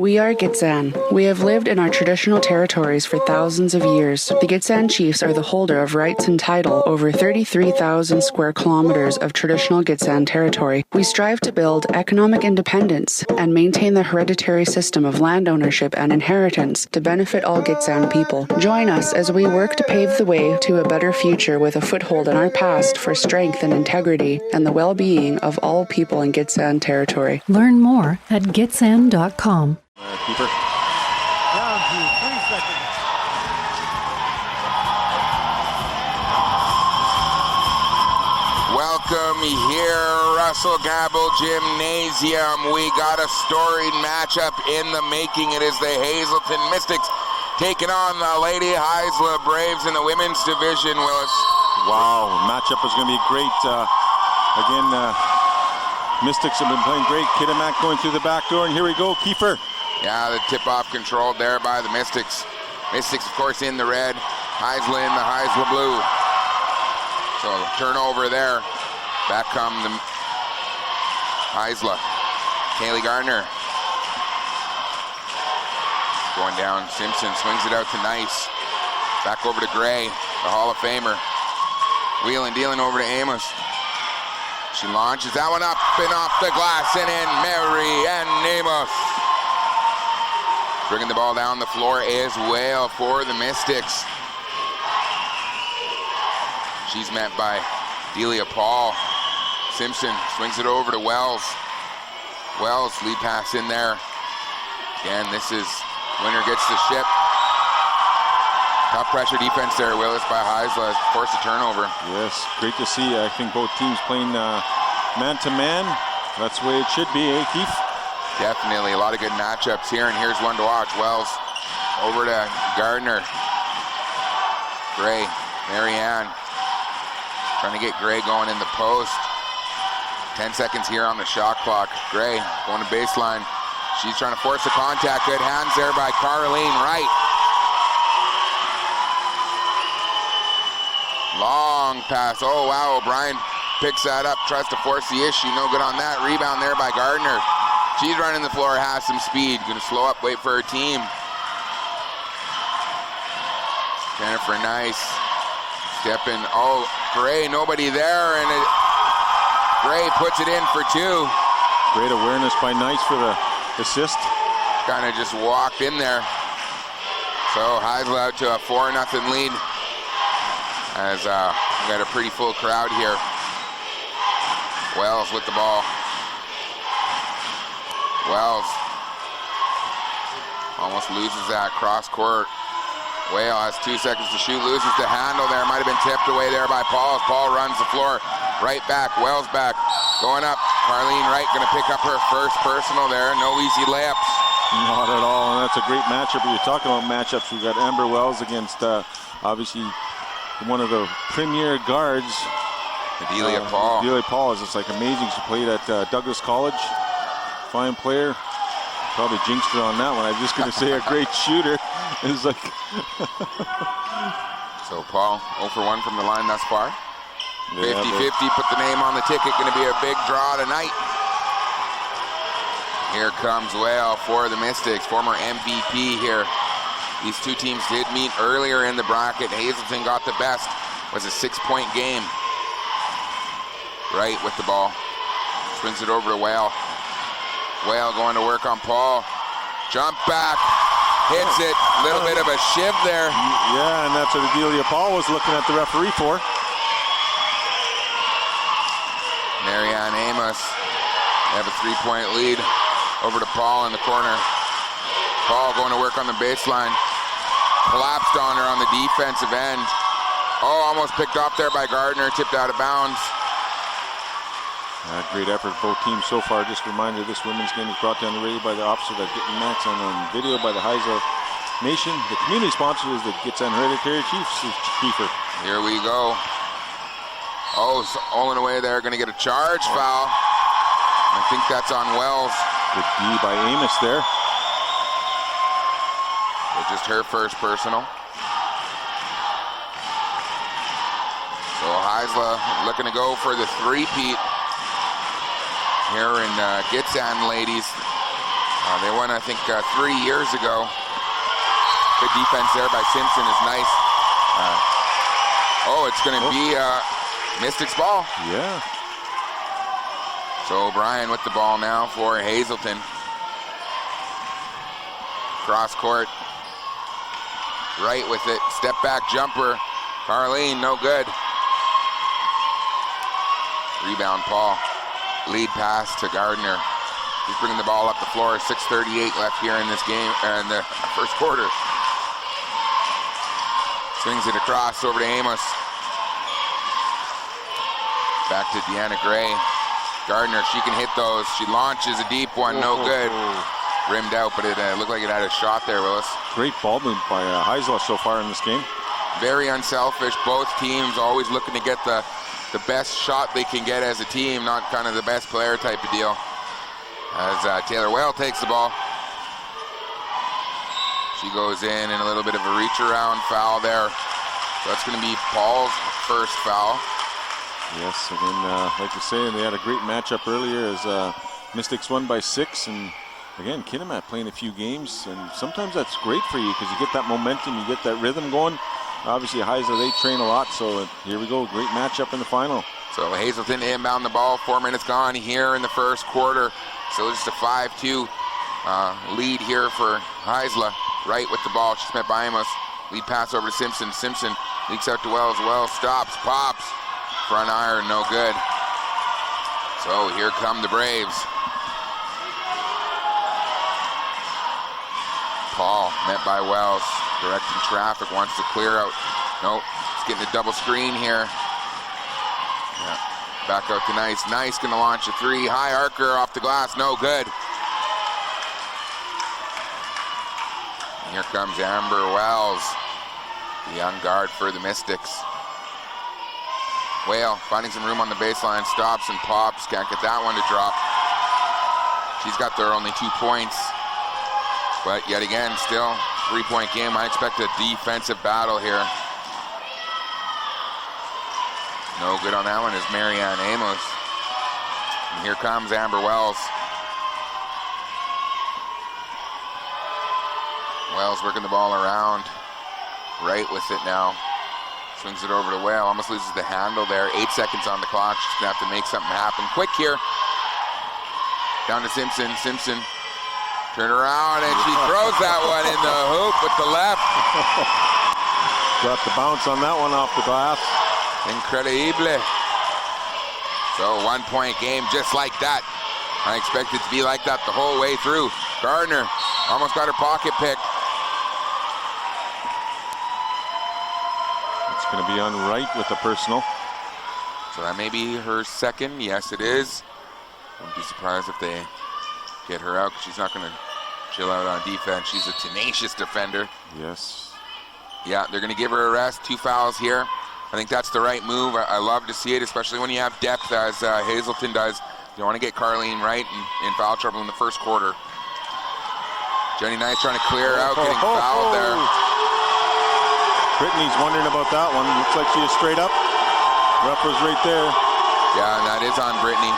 We are Gitxsan. We have lived in our traditional territories for thousands of years. The Gitxsan chiefs are the holder of rights and title over 33,000 square kilometers of traditional Gitxsan territory. We strive to build economic independence and maintain the hereditary system of land ownership and inheritance to benefit all Gitxsan people. Join us as we work to pave the way to a better future with a foothold in our past for strength and integrity and the well-being of all people in Gitxsan territory. Learn more at gitxsan.com. Keeper. Down to 3 seconds. Welcome here, Russell Gabel Gymnasium. We got a storied matchup in the making. It is the Hazelton Mystics taking on the Lady Haisla Braves in the women's division, Willis. Wow, matchup is going to be great. Mystics have been playing great. Kitamaat going through the back door, and here we go, Kiefer. Yeah, the tip-off controlled there by the Mystics. Mystics, of course, in the red. Haisla in the Haisla blue. So, turnover there. Back come the Haisla. Kaylee Gardner. Going down, Simpson swings it out to Nice. Back over to Gray, the Hall of Famer. Wheeling, dealing over to Amos. She launches that one up and off the glass and in. Mary Ann Amos. Bringing the ball down the floor as well for the Mystics. She's met by Delia Paul. Simpson swings it over to Wells. Wells, lead pass in there. Again, this is winner gets the ship. Tough pressure defense there, Willis, by Haisla. Forced a turnover. Yes, great to see. I think both teams playing man-to-man. That's the way it should be, eh, Keith? Definitely, a lot of good matchups here, and here's one to watch. Wells over to Gardner. Gray, Marianne, trying to get Gray going in the post. 10 seconds here on the shot clock. Gray going to baseline. She's trying to force the contact. Good hands there by Carleen Wright. Long pass. Oh, wow, O'Brien picks that up, tries to force the issue. No good on that. Rebound there by Gardner. She's running the floor, has some speed. Going to slow up, wait for her team. Jennifer Nice. Step in. Oh, Gray, nobody there. And Gray puts it in for two. Great awareness by Nice for the assist. Kind of just walked in there. So Haisla out to a 4-0 lead. As we got a pretty full crowd here. Wells with the ball. Wells almost loses that cross court. Whale has 2 seconds to shoot, loses the handle there. Might have been tipped away there by Paul. Paul runs the floor. Right back, Wells back. Going up, Carleen Wright gonna pick up her first personal there. No easy layups. Not at all, and that's a great matchup. You're talking about matchups. We've got Amber Wells against, obviously, one of the premier guards. Delia Paul. Delia Paul is just like amazing. She played at Douglas College. Fine player. Probably jinxed her on that one. I'm just going to say a great shooter. It's like. So Paul 0 for 1 from the line thus far. 50-50, put the name on the ticket. Going to be a big draw tonight. Here comes Whale for the Mystics, former MVP here. These two teams did meet earlier in the bracket. Hazelton got the best. It was a 6-point game. Right with the ball. Swings it over to Whale. Whale going to work on Paul. Jump back. Hits it. Little bit of a shiv there. Yeah, and that's what Delia Paul was looking at the referee for. Marianne Amos. They have a 3-point lead. Over to Paul in the corner. Paul going to work on the baseline. Collapsed on her on the defensive end. Oh, almost picked off there by Gardner. Tipped out of bounds. Great effort both teams so far. Just a reminder, this women's game is brought down the radio by the Officer that Getting Max and on video by the Haisla Nation. The community sponsor is the Gitxsan Hereditary Chiefs. Kiefer. Here we go. Oh, Olin away there. Going to get a charge foul. I think that's on Wells. Good D by Amos there. Just her first personal. So Haisla looking to go for the three-peat here in Gitxsan, ladies. They won, I think, 3 years ago. Good defense there by Simpson is nice. It's going to be Mystics ball. Yeah. So O'Brien with the ball now for Hazelton. Cross court. Right with it. Step back jumper. Carleen, no good. Rebound, Paul. Lead pass to Gardner. He's bringing the ball up the floor. 6:38 left here in this game, in the first quarter. Swings it across over to Amos. Back to Deanna Gray. Gardner, she can hit those. She launches a deep one, no good. Rimmed out, but it looked like it had a shot there, Willis. Great ball movement by Heisler so far in this game. Very unselfish. Both teams always looking to get the best shot they can get as a team, not kind of the best player type of deal. As Taylor Whale takes the ball. She goes in and a little bit of a reach around foul there. So that's going to be Paul's first foul. Yes, again, like you're saying, they had a great matchup earlier as Mystics won by 6. And again, Kitamaat playing a few games. And sometimes that's great for you because you get that momentum, you get that rhythm going. Obviously, Heisler, they train a lot. So here we go, great matchup in the final. So Hazelton inbound the ball, 4 minutes gone here in the first quarter. So just a 5-2 lead here for Heisler. Right with the ball, she's met by Amos. Lead pass over to Simpson. Simpson leaks out to Wells. Wells stops, pops. Front iron, no good. So here come the Braves. Paul met by Wells. Directing traffic, wants to clear out. Nope, it's getting a double screen here. Yeah. Back out to Nice. Nice gonna launch a 3. High arcer off the glass, no good. And here comes Amber Wells, the young guard for the Mystics. Whale finding some room on the baseline, stops and pops. Can't get that one to drop. She's got their only 2 points. But yet again, still 3-point game. I expect a defensive battle here. No good on that one is Marianne Amos. And here comes Amber Wells. Wells working the ball around. Right with it now. Swings it over to Whale. Almost loses the handle there. 8 seconds on the clock. She's going to have to make something happen quick here. Down to Simpson. Simpson. Turn around and she throws that one in the hoop with the left. Got the bounce on that one off the glass. Incredible. So 1-point game just like that. I expect it to be like that the whole way through. Gardner almost got her pocket picked. It's going to be on right with the personal. So that may be her second. Yes, it is. Wouldn't be surprised if they get her out because she's not going to chill out on defense. She's a tenacious defender. Yes. Yeah, they're going to give her a rest. 2 fouls here. I think that's the right move. I love to see it, especially when you have depth as Hazelton does. You want to get Carleen right in foul trouble in the first quarter. Jenny Nice trying to clear out, getting fouled there. Brittany's wondering about that one. Looks like she is straight up. Ref was right there. Yeah, and that is on Brittany.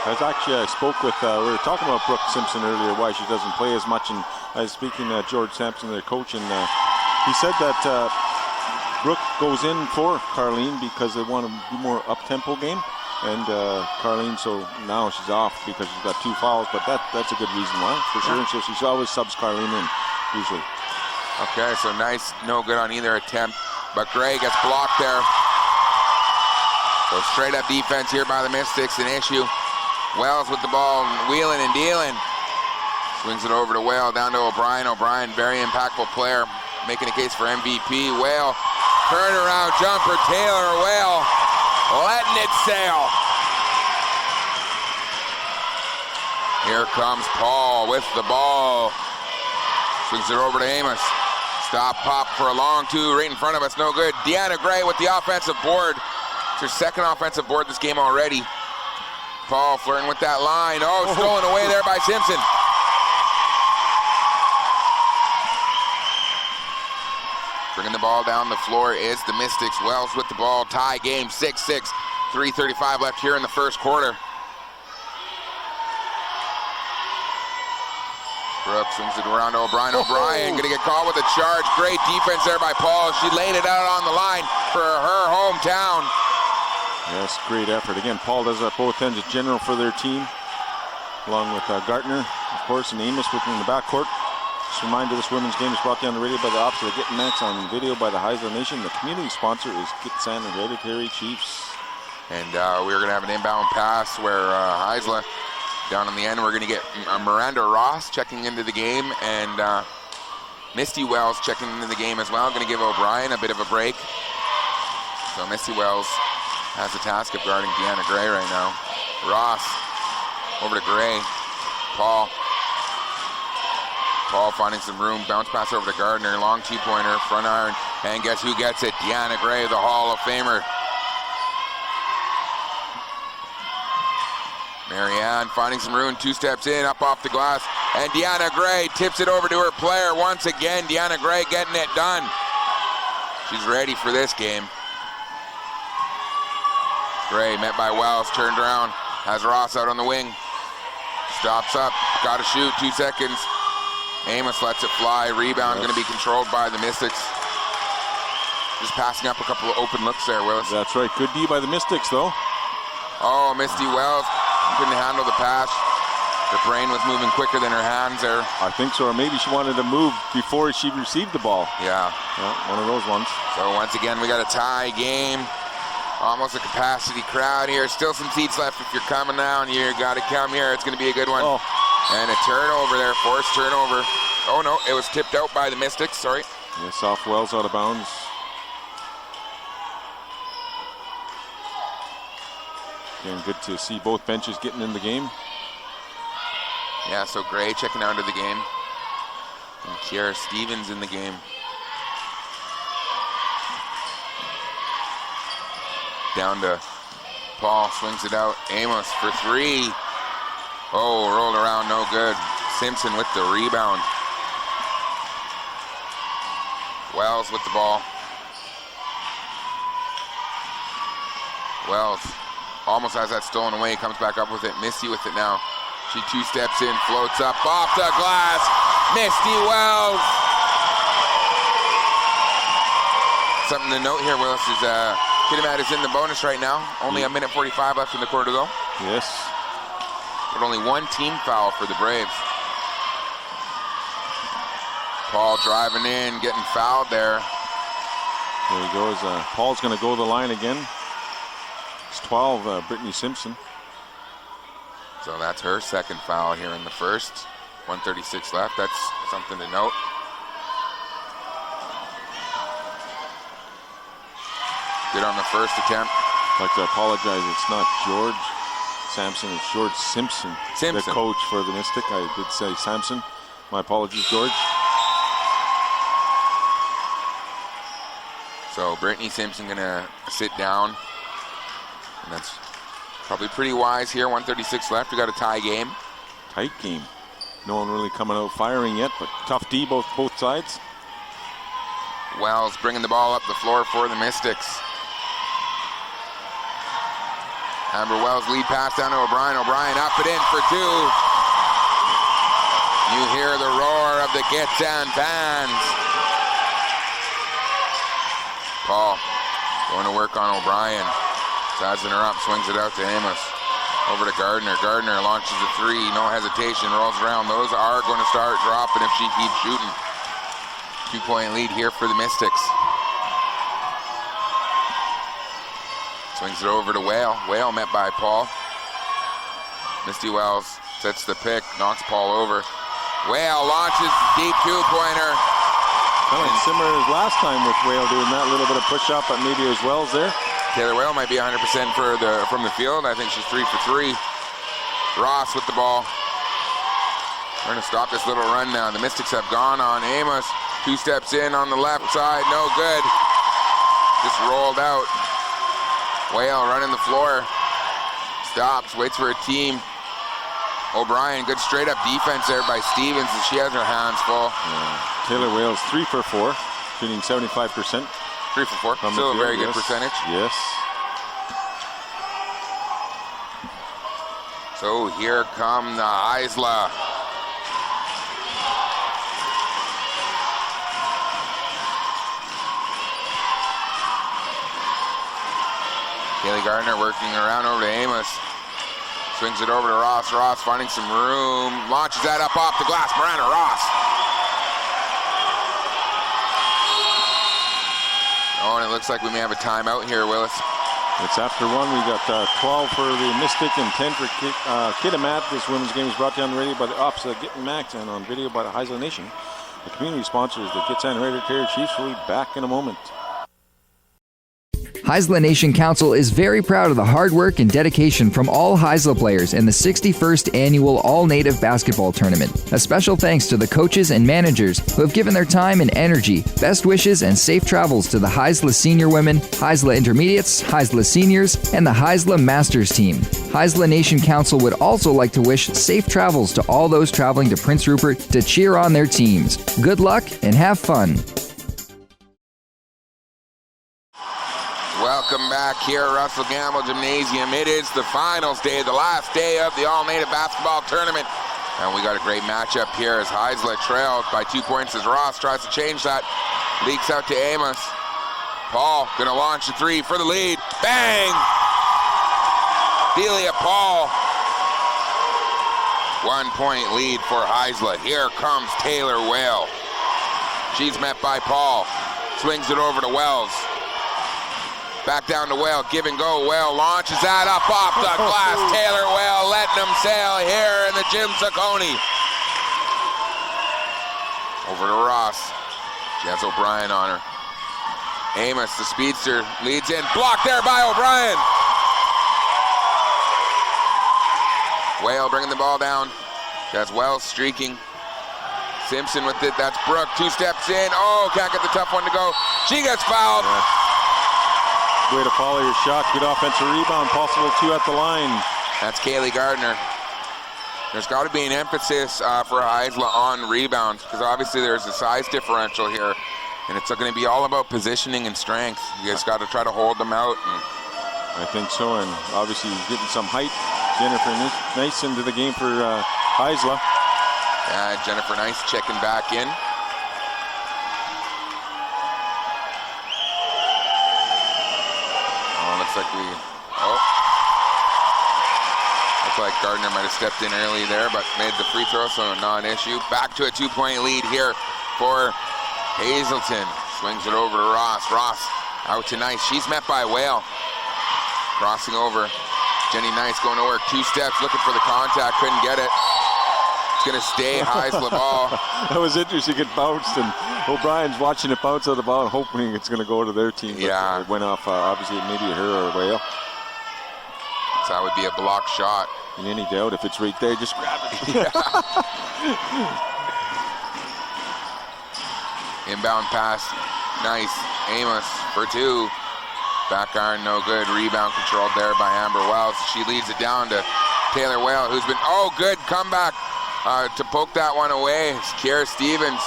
I spoke with, we were talking about Brooke Simpson earlier, why she doesn't play as much, and I was speaking to George Sampson, their coach, and he said that Brooke goes in for Carleen because they want to be more up-tempo game, and Carleen, so now she's off because she's got 2 fouls, but that's a good reason why, for sure, and so she always subs Carleen in, usually. Okay, so Nice, no good on either attempt, but Gray gets blocked there. So straight up defense here by the Mystics, an issue. Wells with the ball, wheeling and dealing. Swings it over to Whale, down to O'Brien. O'Brien, very impactful player, making a case for MVP. Whale, turnaround jumper, Taylor Whale, letting it sail. Here comes Paul with the ball. Swings it over to Amos. Stop, pop for a long 2, right in front of us, no good. Deanna Gray with the offensive board. It's her second offensive board this game already. Paul flirting with that line. Oh, stolen away there by Simpson. Bringing the ball down the floor is the Mystics. Wells with the ball. Tie game, 6-6. 3:35 left here in the first quarter. Brooks swings it around to O'Brien. O'Brien going to get caught with a charge. Great defense there by Paul. She laid it out on the line for her hometown. Yes, great effort. Again, Paul does that both ends, a general for their team, along with Gartner, of course, and Amos within the backcourt. Just a reminder, this women's game is brought to you on the radio by the Office of the Kitamaat, on video by the Hazelton Nation. The community sponsor is Kitsan Hereditary Chiefs. And we're going to have an inbound pass where Heisla, down on the end, we're going to get Miranda Ross checking into the game, and Misty Wells checking into the game as well. Going to give O'Brien a bit of a break. So Misty Wells has the task of guarding Deanna Gray right now. Ross over to Gray. Paul finding some room. Bounce pass over to Gardner. Long two-pointer, front iron. And guess who gets it? Deanna Gray, the Hall of Famer. Marianne finding some room. 2 steps in, up off the glass. And Deanna Gray tips it over to her player once again. Deanna Gray getting it done. She's ready for this game. Gray met by Wells, turned around, has Ross out on the wing. Stops up, got to shoot, 2 seconds. Amos lets it fly, rebound going to be controlled by the Mystics. Just passing up a couple of open looks there, Willis. That's right, good D by the Mystics though. Oh, Misty Wells couldn't handle the pass. Her brain was moving quicker than her hands there. I think so, or maybe she wanted to move before she received the ball. Yeah. One of those ones. So once again, we got a tie game. Almost a capacity crowd here. Still some seats left if you're coming down. You got to come here. It's going to be a good one. And a turnover there, forced turnover. Oh no, it was tipped out by the Mystics, sorry. Yes, off Wells, out of bounds. Again, good to see both benches getting in the game. Yeah, so Gray checking out of the game. And Kiara Stevens in the game. Down to Paul, swings it out. Amos for 3. Oh, rolled around, no good. Simpson with the rebound. Wells with the ball. Wells almost has that stolen away, comes back up with it. Misty with it now. She 2 steps in, floats up, off the glass. Misty Wells. Something to note here, Willis, is Kitamaat is in the bonus right now. Only a minute 45 left in the quarter to go. Yes. But only 1 team foul for the Braves. Paul driving in, getting fouled there. There he goes. Paul's going to go to the line again. It's 12, Brittany Simpson. So that's her second foul here in the first. 1:36 left. That's something to note. Good on the first attempt. I'd like to apologize. It's not George Sampson. It's George Simpson, the coach for the Mystic. I did say Sampson. My apologies, George. So Brittany Simpson going to sit down. And that's probably pretty wise here. 1:36 left. We got a tie game. Tight game. No one really coming out firing yet, but tough D both sides. Wells bringing the ball up the floor for the Mystics. Amber Wells lead pass down to O'Brien. O'Brien up and in for 2. You hear the roar of the Gitsan fans. Paul going to work on O'Brien. Sizing her up, swings it out to Amos. Over to Gardner. Gardner launches a 3, no hesitation, rolls around. Those are going to start dropping if she keeps shooting. 2-point lead here for the Mystics. Swings it over to Whale. Whale met by Paul. Misty Wells sets the pick, knocks Paul over. Whale launches deep 2-pointer. Kind of similar as last time with Whale doing that little bit of push-up, but maybe it was Wells there. Taylor Whale might be 100% from the field. I think she's 3 for 3. Ross with the ball. We're going to stop this little run now. The Mystics have gone on Amos. 2 steps in on the left side, no good. Just rolled out. Whale running the floor. Stops, waits for a team. O'Brien, good straight up defense there by Stevens, and she has her hands full. Yeah. Taylor Wales 3 for 4, shooting 75%. 3 for 4, still a very good percentage. Yes. So here come the Isla. Kaylee Gardner working around over to Amos. Swings it over to Ross. Ross finding some room. Launches that up off the glass. Miranda Ross. Oh, and it looks like we may have a timeout here, Willis. It's after one. We got 12 for the Mystic and 10 for Kitamaat. This women's game is brought to you on the radio by the Ops of Getting Max and on video by the Hazelton Nation. The community sponsors, the Gitxsan Hereditary Chiefs. We'll be back in a moment. Haisla Nation Council is very proud of the hard work and dedication from all Haisla players in the 61st Annual All-Native Basketball Tournament. A special thanks to the coaches and managers who have given their time and energy. Best wishes and safe travels to the Haisla Senior Women, Haisla Intermediates, Haisla Seniors, and the Haisla Masters team. Haisla Nation Council would also like to wish safe travels to all those traveling to Prince Rupert to cheer on their teams. Good luck and have fun. Welcome back here at Russell Gamble Gymnasium. It is the finals day, the last day of the All-Native Basketball Tournament. And we got a great matchup here as Haisla trailed by 2 points as Ross tries to change that. Leaks out to Amos. Paul gonna launch a three for the lead. Bang! Delia Paul. 1 point lead for Haisla. Here comes Taylor Whale. She's met by Paul. Swings it over to Wells. Back down to Whale, give and go. Whale launches that up off the glass. Taylor Whale letting them sail here in the Jim Saccone. Over to Ross. She has O'Brien on her. Amos, the speedster, leads in. Blocked there by O'Brien. Whale bringing the ball down. That's Wells streaking. Simpson with it. That's Brooke. 2 steps in. Oh, can't get the tough one to go. She gets fouled. Way to follow your shot. Good offensive rebound. Possible 2 at the line. That's Kaylee Gardner. There's got to be an emphasis for Haisla on rebounds because obviously there's a size differential here, and it's going to be all about positioning and strength. You guys got to try to hold them out. I think so, and obviously getting some height. Jennifer Nice into the game for Haisla. Yeah, Jennifer Nice checking back in. Looks like Gardner might have stepped in early there, but made the free throw, so non-issue. Back to a 2-point lead here for Hazelton. Swings it over to Ross. Ross out to Nice. She's met by Whale. Crossing over. Jenny Nice going to work. 2 steps, looking for the contact. Couldn't get it. It's going to stay Haisla ball. That was interesting. It bounced, and O'Brien's watching it bounce out of the ball and hoping it's going to go to their team. Yeah. It went off, obviously, maybe her or Whale. So that would be a block shot. In any doubt, if it's right there, just grab it. Inbound pass. Nice. Amos for 2. Back iron, no good. Rebound controlled there by Amber Wells. She leads it down to Taylor Whale, who's been, good comeback to poke that one away. It's Kiera Stevens.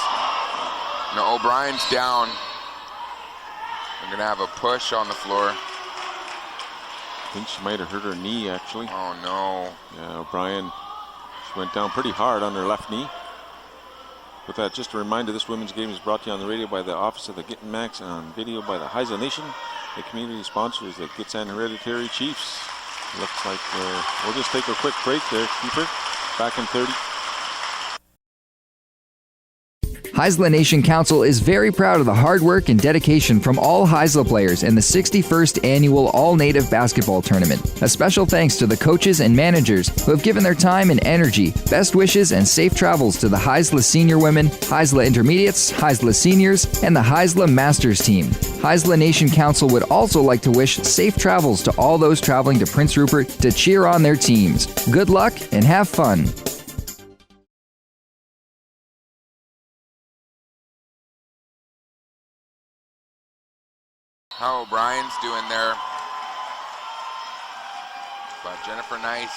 No, O'Brien's down. We're going to have a push on the floor. I think she might have hurt her knee, actually. Oh, no. Yeah, O'Brien, she went down pretty hard on her left knee. With that, just a reminder, this women's game is brought to you on the radio by the Office of the Getting Max and on video by the Haisla Nation. The community sponsors, the Gitxsan Hereditary Chiefs. Looks like we'll just take a quick break there, Keeper. Back in 30. Haisla Nation Council is very proud of the hard work and dedication from all Haisla players in the 61st Annual All-Native Basketball Tournament. A special thanks to the coaches and managers who have given their time and energy. Best wishes and safe travels to the Haisla Senior Women, Haisla Intermediates, Haisla Seniors, and the Haisla Masters team. Haisla Nation Council would also like to wish safe travels to all those traveling to Prince Rupert to cheer on their teams. Good luck and have fun. How O'Brien's doing there. But Jennifer Nice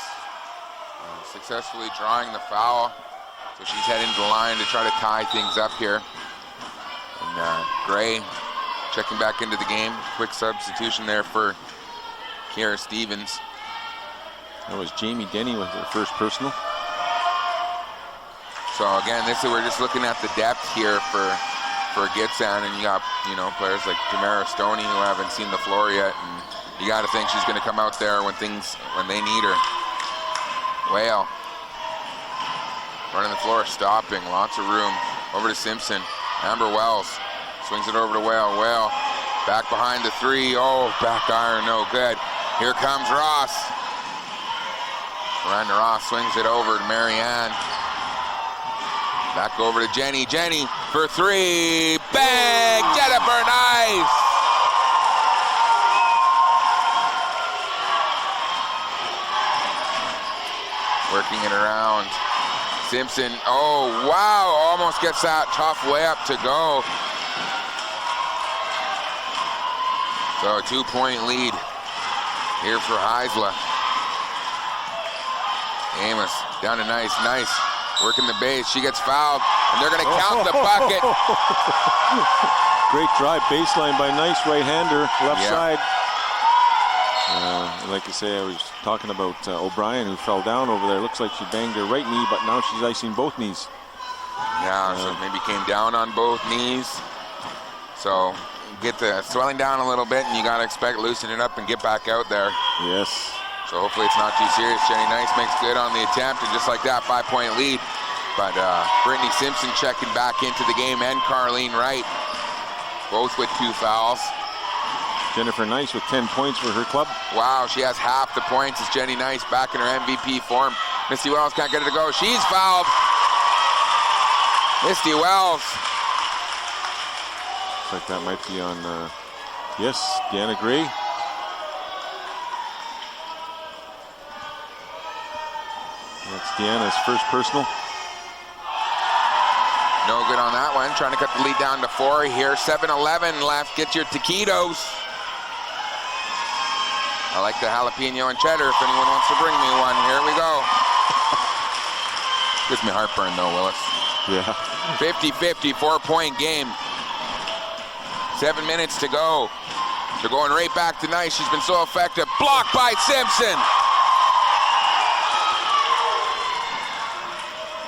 successfully drawing the foul. So she's heading to the line to try to tie things up here. And Gray checking back into the game. Quick substitution there for Kiera Stevens. That was Jamie Denny with her first personal. So again, we're just looking at the depth here for Gitxsan, and you got players like Tamara Stoney who haven't seen the floor yet, and You got to think she's going to come out there when they need her. Whale. Running the floor, stopping, lots of room. Over to Simpson. Amber Wells swings it over to Whale. Whale back behind the three. Oh, back iron, no good. Here comes Ross. Miranda Ross swings it over to Marianne. Back over to Jenny. Jenny for three. Bang! Jennifer, nice! Working it around. Simpson, oh wow, almost gets that tough layup to go. So a 2-point lead here for Haisla. Amos down to Nice, Nice working the base, she gets fouled, and they're gonna count the bucket. Great drive, baseline by Nice, right-hander, left side. Like you say, I was talking about O'Brien, who fell down over there. Looks like she banged her right knee, but now she's icing both knees. Yeah, so maybe came down on both knees. So get the swelling down a little bit, and you got to expect loosen it up and get back out there. Yes. So hopefully it's not too serious. Jenny Nice makes good on the attempt, and just like that, 5-point lead. But Brittany Simpson checking back into the game, and Carleen Wright, both with 2 fouls. Jennifer Nice with 10 points for her club. Wow, she has half the points as Jenny Nice back in her MVP form. Misty Wells can't get it to go. She's fouled. Misty Wells. Looks like that might be on, yes, Deanna Gray. That's Deanna's first personal. No good on that one. Trying to cut the lead down to 4 here. 7-11 left. Get your taquitos. I like the jalapeno and cheddar if anyone wants to bring me one. Here we go. Gives me heartburn though, Willis. Yeah. 50-50, 4-point game. 7 minutes to go. They're going right back to Nice. She's been so effective. Blocked by Simpson.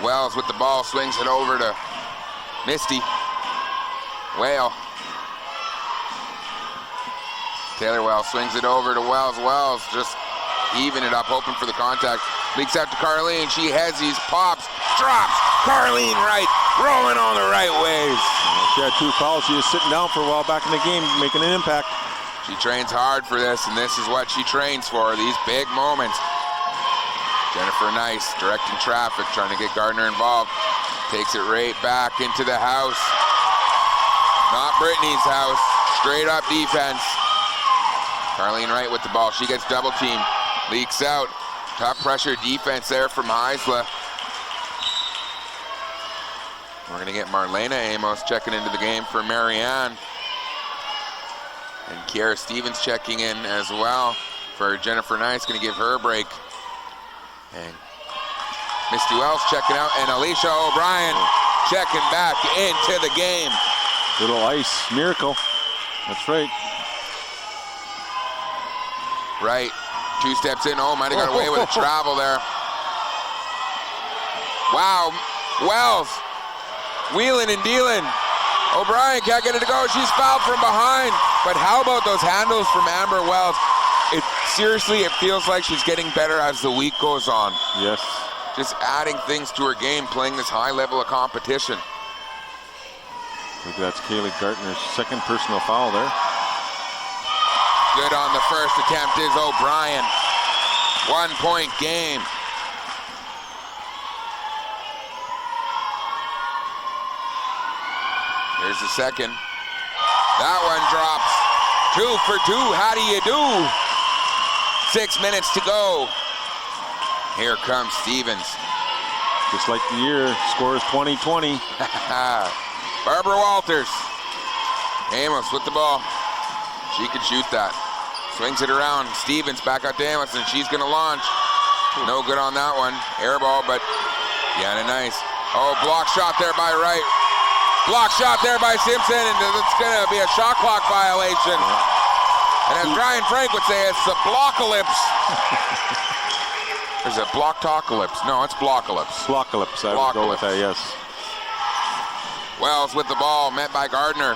Wells with the ball, swings it over to Misty. Whale. Taylor Wells swings it over to Wells. Wells just even it up, hoping for the contact. Leaks out to Carleen. She hezzies, pops, drops. Carleen Wright rolling on the right ways. She had 2 fouls. She was sitting down for a while back in the game, making an impact. She trains hard for this, and this is what she trains for, these big moments. Jennifer Nice directing traffic, trying to get Gardner involved. Takes it right back into the house. Not Brittany's house. Straight up defense. Carleen Wright with the ball. She gets double teamed. Leaks out. Top pressure defense there from Haisla. We're going to get Marlena Amos checking into the game for Marianne. And Kiara Stevens checking in as well for Jennifer Nice. Going to give her a break. And Misty Wells checking out, and Alicia O'Brien checking back into the game. Little ice miracle. That's right. Right. 2 steps in. Oh, might have got away with a travel there. Wow. Wells wheeling and dealing. O'Brien can't get it to go. She's fouled from behind. But how about those handles from Amber Wells? Seriously, it feels like she's getting better as the week goes on. Yes. Just adding things to her game, playing this high level of competition. I think that's Kaylee Gartner's second personal foul there. Good on the first attempt is O'Brien. 1-point game. Here's the second. That one drops. 2 for 2. How do you do? 6 minutes to go. Here comes Stevens. Just like the year, scores 20-20. Barbara Walters. Amos with the ball. She can shoot that. Swings it around. Stevens back out to Amos, and she's going to launch. No good on that one. Air ball, but Deanna Nice. Oh, block shot there by Wright. Block shot there by Simpson, and it's going to be a shot clock violation. And as Brian Frank would say, it's a blockalypse. Is it blocktocalypse? No, it's blockalypse. Blockalypse, I would go with that, yes. Wells with the ball, met by Gardner.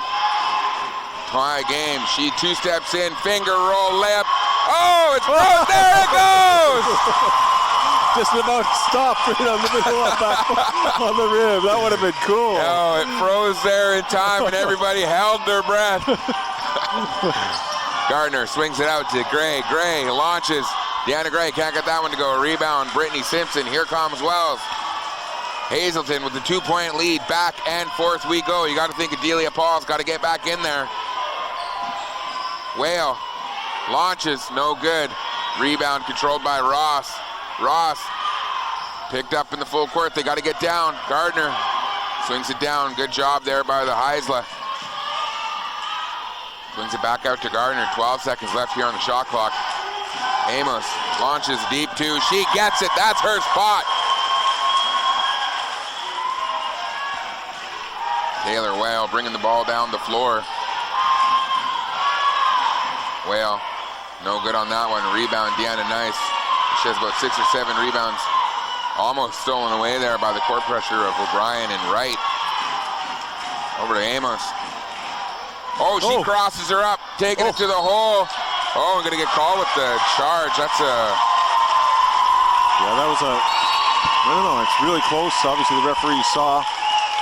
Tie game. She 2 steps in, finger roll layup. Oh, it's broke. There it goes. Just about stopped right on the middle of that, on the rim. That would have been cool. Oh, it froze there in time, and everybody held their breath. Gardner swings it out to Gray. Gray launches. Deanna Gray can't get that one to go. Rebound, Brittany Simpson. Here comes Wells. Hazelton with the 2-point lead. Back and forth we go. You got to think Adelia Paul's got to get back in there. Whale launches, no good. Rebound controlled by Ross. Ross picked up in the full court. They got to get down. Gardner swings it down. Good job there by the Heisler. Swings it back out to Gardner. 12 seconds left here on the shot clock. Amos launches deep two. She gets it. That's her spot. Taylor Whale bringing the ball down the floor. Whale, no good on that one. Rebound, Deanna Nice. She has about 6 or 7 rebounds. Almost stolen away there by the court pressure of O'Brien and Wright. Over to Amos. Oh, she crosses her up, taking it to the hole. Oh, I'm gonna get called with the charge. That's a... Yeah, that was a... I don't know, it's really close. Obviously the referee saw.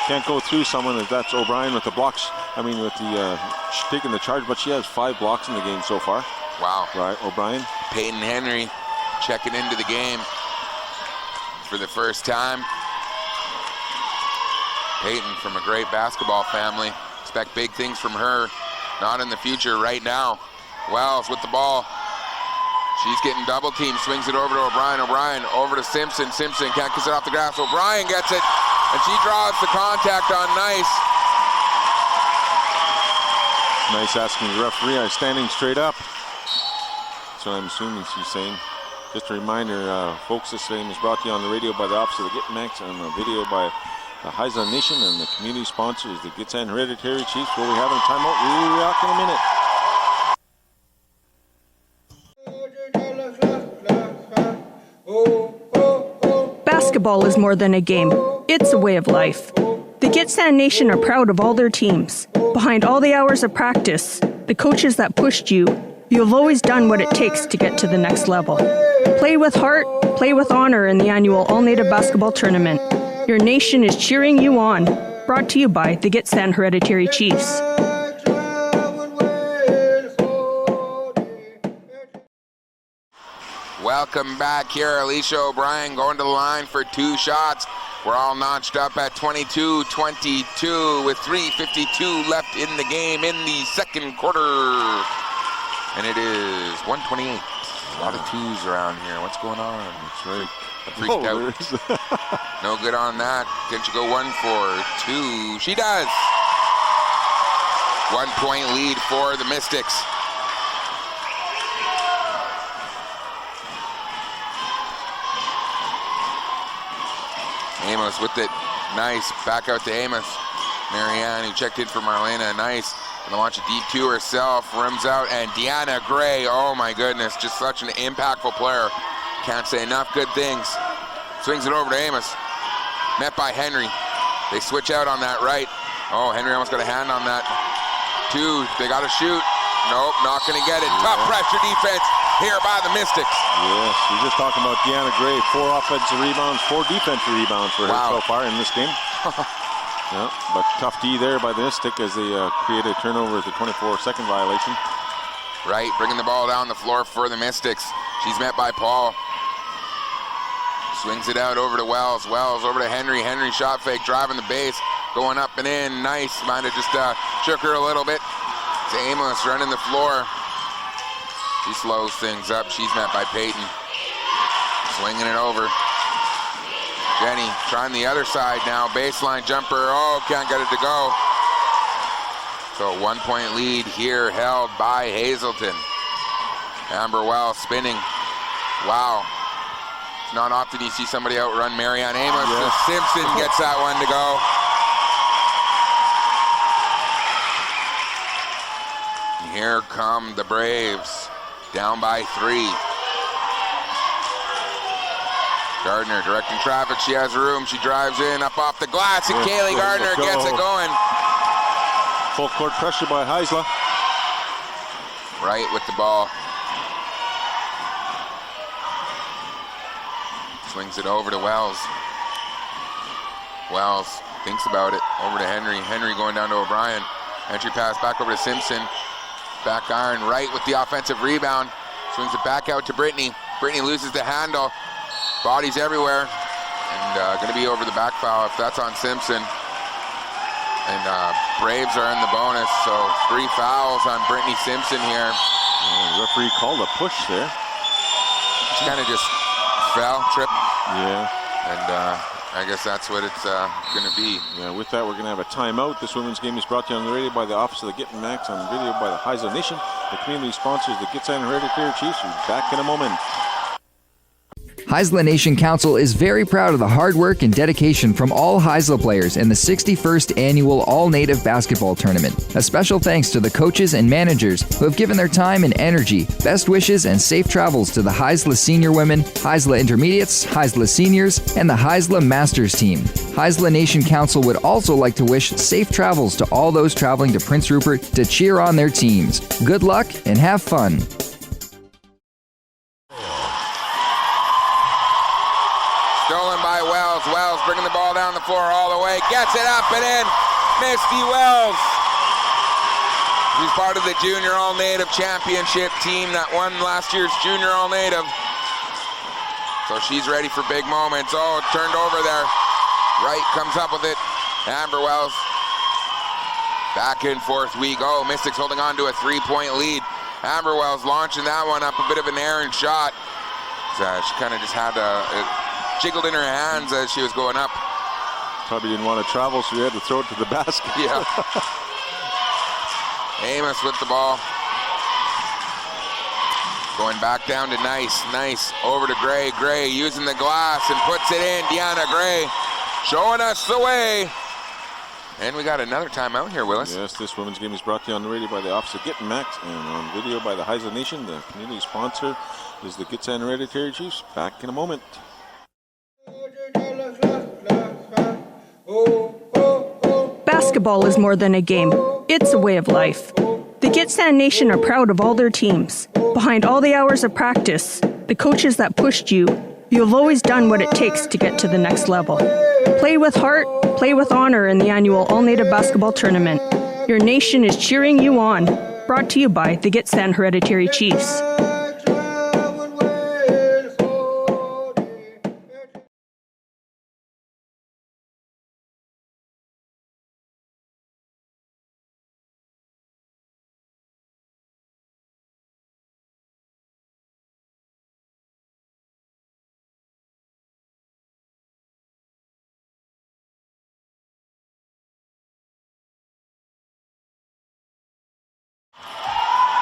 Can't go through someone. That's O'Brien with the blocks. I mean, with the taking the charge, but she has 5 blocks in the game so far. Wow. Right, O'Brien. Peyton Henry checking into the game for the first time. Peyton from a great basketball family. Expect big things from her. Not in the future, right now. Wells with the ball. She's getting double teamed. Swings it over to O'Brien. O'Brien over to Simpson. Simpson can't kiss it off the grass. O'Brien gets it. And she draws the contact on Nice. Nice asking the referee. I'm standing straight up. That's what I'm assuming she's saying. Just a reminder, folks, this game is brought to you on the radio by the Office of the Gitmax and the video by the Haisla Nation, and the community sponsor is the Gitsan Hereditary Chiefs. We'll be having a timeout. We'll be back in a minute. Basketball is more than a game. It's a way of life. The Gitsan Nation are proud of all their teams. Behind all the hours of practice, the coaches that pushed you, you have always done what it takes to get to the next level. Play with heart, play with honor in the annual All-Native Basketball Tournament. Your nation is cheering you on. Brought to you by the Gitsan Hereditary Chiefs. Welcome back here. Alicia O'Brien going to the line for 2 shots. We're all notched up at 22-22 with 3:52 left in the game in the second quarter. And it is 128. A lot of 2s around here. What's going on? That's right. I freaked out. No good on that. Can she go 1 for 2? She does. 1 point lead for the Mystics. Amos with it. Nice. Back out to Amos. Marianne, who checked in for Marlena. Nice. Gonna launch a deep 2 herself. Rims out. And Deanna Gray. Oh my goodness. Just such an impactful player. Can't say enough good things. Swings it over to Amos. Met by Henry. They switch out on that right. Oh, Henry almost got a hand on that. 2. They got to shoot. Nope, not going to get it. Tough pressure defense here by the Mystics. Yes, you're just talking about Deanna Gray. 4 offensive rebounds, 4 defensive rebounds for her so far in this game. Yeah, but tough D there by the Mystic as they create a turnover at the 24-second violation. Right, bringing the ball down the floor for the Mystics. She's met by Paul. Swings it out over to Wells. Wells over to Henry. Henry shot fake, driving the base, going up and in. Nice, might have just shook her a little bit. It's Amos running the floor. She slows things up. She's met by Peyton. Swinging it over. Jenny trying the other side now. Baseline jumper. Oh, can't get it to go. So 1 point lead here held by Hazelton. Amber Wells spinning. Wow. It's not often you see somebody outrun Marianne Amos. Yes. Simpson gets that one to go. And here come the Braves. Down by 3. Gardner directing traffic. She has room. She drives in up off the glass, and Kaylee Gardner gets it going. Full court pressure by Heisler. Right with the ball. Swings it over to Wells. Wells thinks about it. Over to Henry. Henry going down to O'Brien. Entry pass back over to Simpson. Back iron right with the offensive rebound. Swings it back out to Brittany. Brittany loses the handle. Bodies everywhere. And going to be over the back foul if that's on Simpson. And Braves are in the bonus. So 3 fouls on Brittany Simpson here. The referee called a push there. She kind of just fell, tripped. Yeah. And I guess that's what it's going to be. Yeah, with that, we're going to have a timeout. This women's game is brought to you on the radio by the Office of the Gittin Max, on video by the Hazelton Nation. The community sponsors the Gitsan Hereditary Chiefs. We'll be back in a moment. Haisla Nation Council is very proud of the hard work and dedication from all Haisla players in the 61st Annual All-Native Basketball Tournament. A special thanks to the coaches and managers who have given their time and energy. Best wishes and safe travels to the Haisla Senior Women, Haisla Intermediates, Haisla Seniors, and the Haisla Masters team. Haisla Nation Council would also like to wish safe travels to all those traveling to Prince Rupert to cheer on their teams. Good luck and have fun. Stolen by Wells. Wells bringing the ball down the floor all the way. Gets it up and in. Misty Wells. She's part of the Junior All-Native Championship team that won last year's Junior All-Native. So she's ready for big moments. Oh, turned over there. Wright comes up with it. Amber Wells. Back and forth we go. Mystics holding on to a 3-point lead. Amber Wells launching that one up. A bit of an errant shot. She kind of just had jiggled in her hands as she was going up. Probably didn't want to travel, so you had to throw it to the basket. Yeah. Amos with the ball. Going back down to Nice. Over to Gray. Gray using the glass and puts it in. Deanna Gray showing us the way. And we got another timeout here, Willis. Yes, this women's game is brought to you on the radio by the Office of Gittin Max and on video by the Haisla Nation. The community sponsor is the Gitsan Hereditary Chiefs. Back in a moment. Basketball is more than a game. It's a way of life. The Gitsan Nation are proud of all their teams. Behind all the hours of practice, the coaches that pushed you, you've always done what it takes to get to the next level. Play with heart, play with honor in the annual All-Native Basketball Tournament. Your nation is cheering you on. Brought to you by the Gitsan Hereditary Chiefs.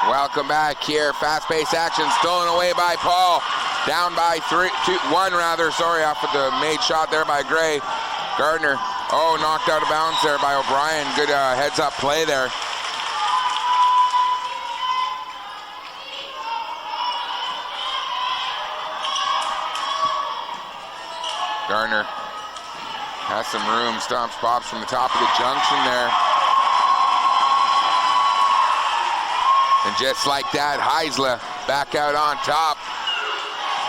Welcome back here. Fast-paced action stolen away by Paul. Down by 1 off of the made shot there by Gray. Gardner, knocked out of bounds there by O'Brien. Good heads-up play there. Gardner has some room. Stomps, pops from the top of the junction there. And just like that, Haisla back out on top.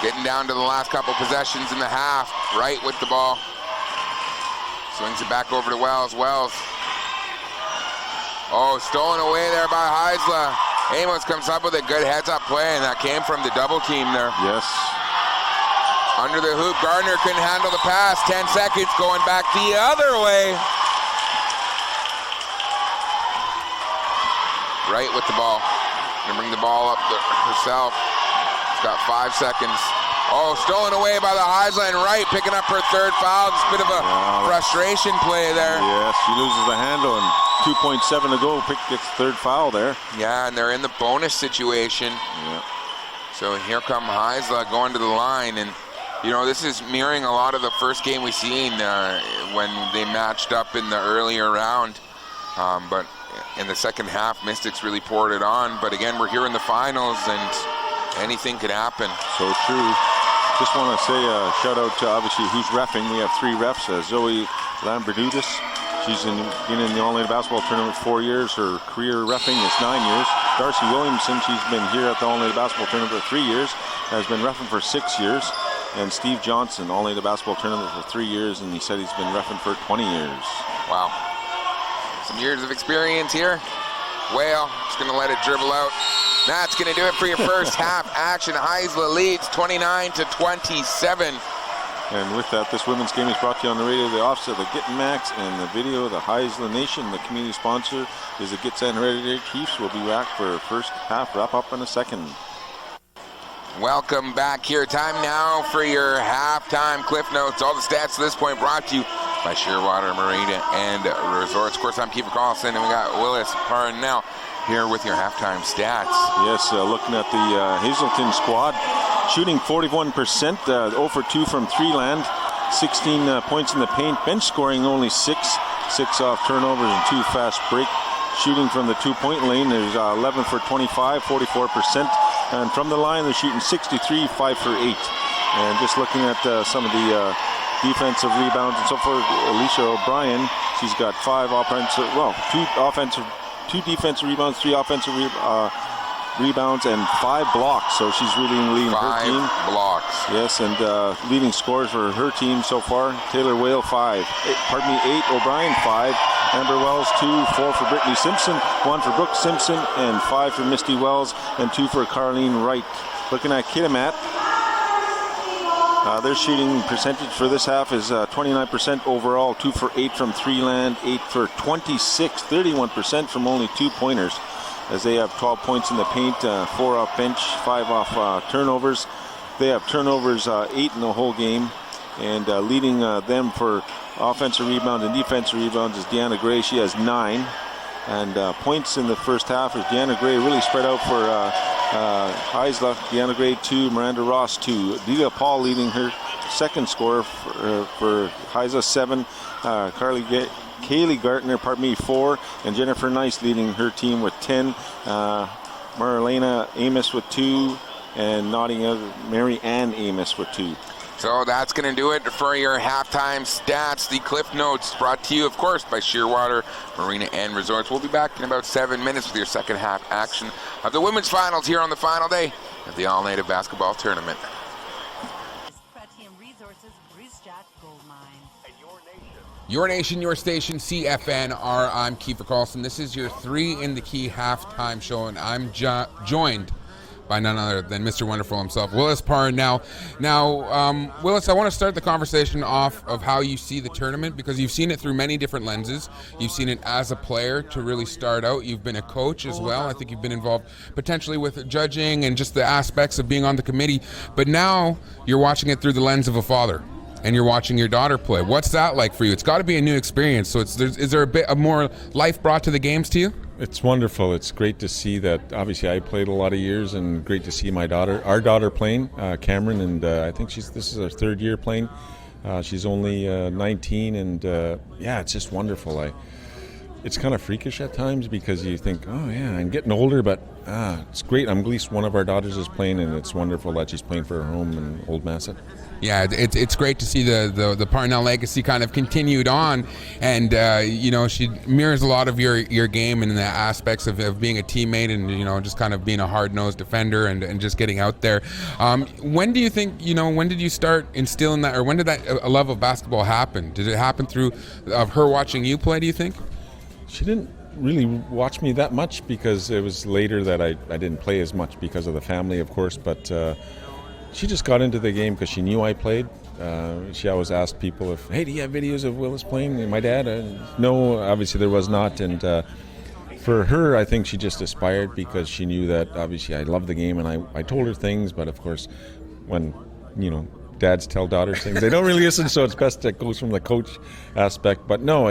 Getting down to the last couple possessions in the half. Wright with the ball. Swings it back over to Wells. Wells. Stolen away there by Haisla. Amos comes up with a good heads-up play, and that came from the double team there. Yes. Under the hoop, Gardner couldn't handle the pass. 10 seconds going back the other way. Wright with the ball. Gonna bring the ball up herself. She's got 5 seconds. Stolen away by the Haisla, and Wright picking up her 3rd foul. It's a bit of a frustration play there. Yes, she loses the handle, and 2.7 to go. Gets 3rd foul there. Yeah, and they're in the bonus situation. Yeah. So here come Haisla going to the line, and this is mirroring a lot of the first game we seen when they matched up in the earlier round. But in the second half, Mystics really poured it on. But again, we're here in the finals, and anything could happen. So true. Just want to say a shout out to obviously who's reffing. We have 3 refs. Zoe Lamberdutis. She's been in the All-Native Basketball Tournament 4 years. Her career reffing is 9 years. Darcy Williamson, she's been here at the All-Native Basketball Tournament for 3 years. Has been reffing for 6 years. and Steve Johnson, all-native basketball tournament for 3 years, and he said he's been reffing for 20 years. Wow. Some years of experience here. Whale just going to let it dribble out. That's going to do it for your first half action. Haisla leads 29-27. And with that, this women's game is brought to you on the radio, the offset, the Kitamaat, and the video, the Haisla Nation. The community sponsor is the Gitxsan Hereditary Chiefs. We'll be back for first half wrap-up in a second. Welcome back here. Time now for your halftime cliff notes. All the stats to this point brought to you by Shearwater Marina and Resorts. Of course, I'm Kiefer Carlson, and we got Willis Parnell here with your halftime stats. Yes, looking at the Hazelton squad, shooting 41%, 0 for 2 from 3 land, 16 points in the paint, bench scoring only 6 off turnovers and 2 fast break. Shooting from the 2-point lane, there's 11 for 25, 44%. And from the line, they're shooting 63, 5 for 8. And just looking at some of the defensive rebounds and so forth, Alicia O'Brien, she's got 5 offensive, well, 2 defensive rebounds, 3 offensive rebounds, and 5 blocks. So she's really leading her team. 5 blocks. Yes, and leading scores for her team so far. Taylor Whale 8. O'Brien 5. Amber Wells 2, 4 for Brittany Simpson, 1 for Brooke Simpson, and 5 for Misty Wells, and 2 for Carleen Wright. Looking at Kitamaat, their shooting percentage for this half is 29% overall, 2 for 8 from 3 land, 8 for 26, 31% from only 2-pointers, as they have 12 points in the paint, 4 off bench, 5 off turnovers. They have turnovers 8 in the whole game, and leading them for offensive rebound and defensive rebounds is Deanna Gray. She has 9. And points in the first half is Deanna Gray really spread out for Haisla. Deanna Gray 2, Miranda Ross 2. Delia Paul leading her second scorer for Haisla 7. Kaylee Gartner, 4. And Jennifer Nice leading her team with 10. Marlena Amos with 2. And Mary Ann Amos with 2. So that's going to do it for your halftime stats. The Cliff Notes brought to you, of course, by Shearwater Marina and Resorts. We'll be back in about 7 minutes with your second half action of the women's finals here on the final day of the All-Native Basketball Tournament. Your nation, your station, CFNR. I'm Kiefer Carlson. This is your 3 in the Key halftime show, and I'm joined by none other than Mr. Wonderful himself, Willis Parnell. Now, Willis, I want to start the conversation off of how you see the tournament, because you've seen it through many different lenses. You've seen it as a player to really start out. You've been a coach as well. I think you've been involved potentially with judging and just the aspects of being on the committee. But now you're watching it through the lens of a father, and you're watching your daughter play. What's that like for you? It's got to be a new experience. So is there a bit of more life brought to the games to you? It's wonderful. It's great to see that. Obviously, I played a lot of years, and great to see our daughter playing, Cameron, and I think this is her 3rd year playing. She's only 19, and it's just wonderful. It's kind of freakish at times because you think, oh yeah, I'm getting older, but it's great. I'm at least one of our daughters is playing, and it's wonderful that she's playing for her home in Old Masset. Yeah, it's great to see the Parnell legacy kind of continued on, and she mirrors a lot of your game in the aspects of being a teammate and just kind of being a hard-nosed defender and just getting out there. When do you think when did you start instilling that, or when did that love of basketball happen? Did it happen through her watching you play, do you think? She didn't really watch me that much because it was later that I didn't play as much because of the family, of course, but she just got into the game because she knew I played. She always asked people hey, do you have videos of Willis playing? And my dad, no, obviously there was not. And for her, I think she just aspired because she knew that obviously I love the game, and I told her things, but of course when, dads tell daughters things, they don't really listen, so it's best that goes from the coach aspect. But no,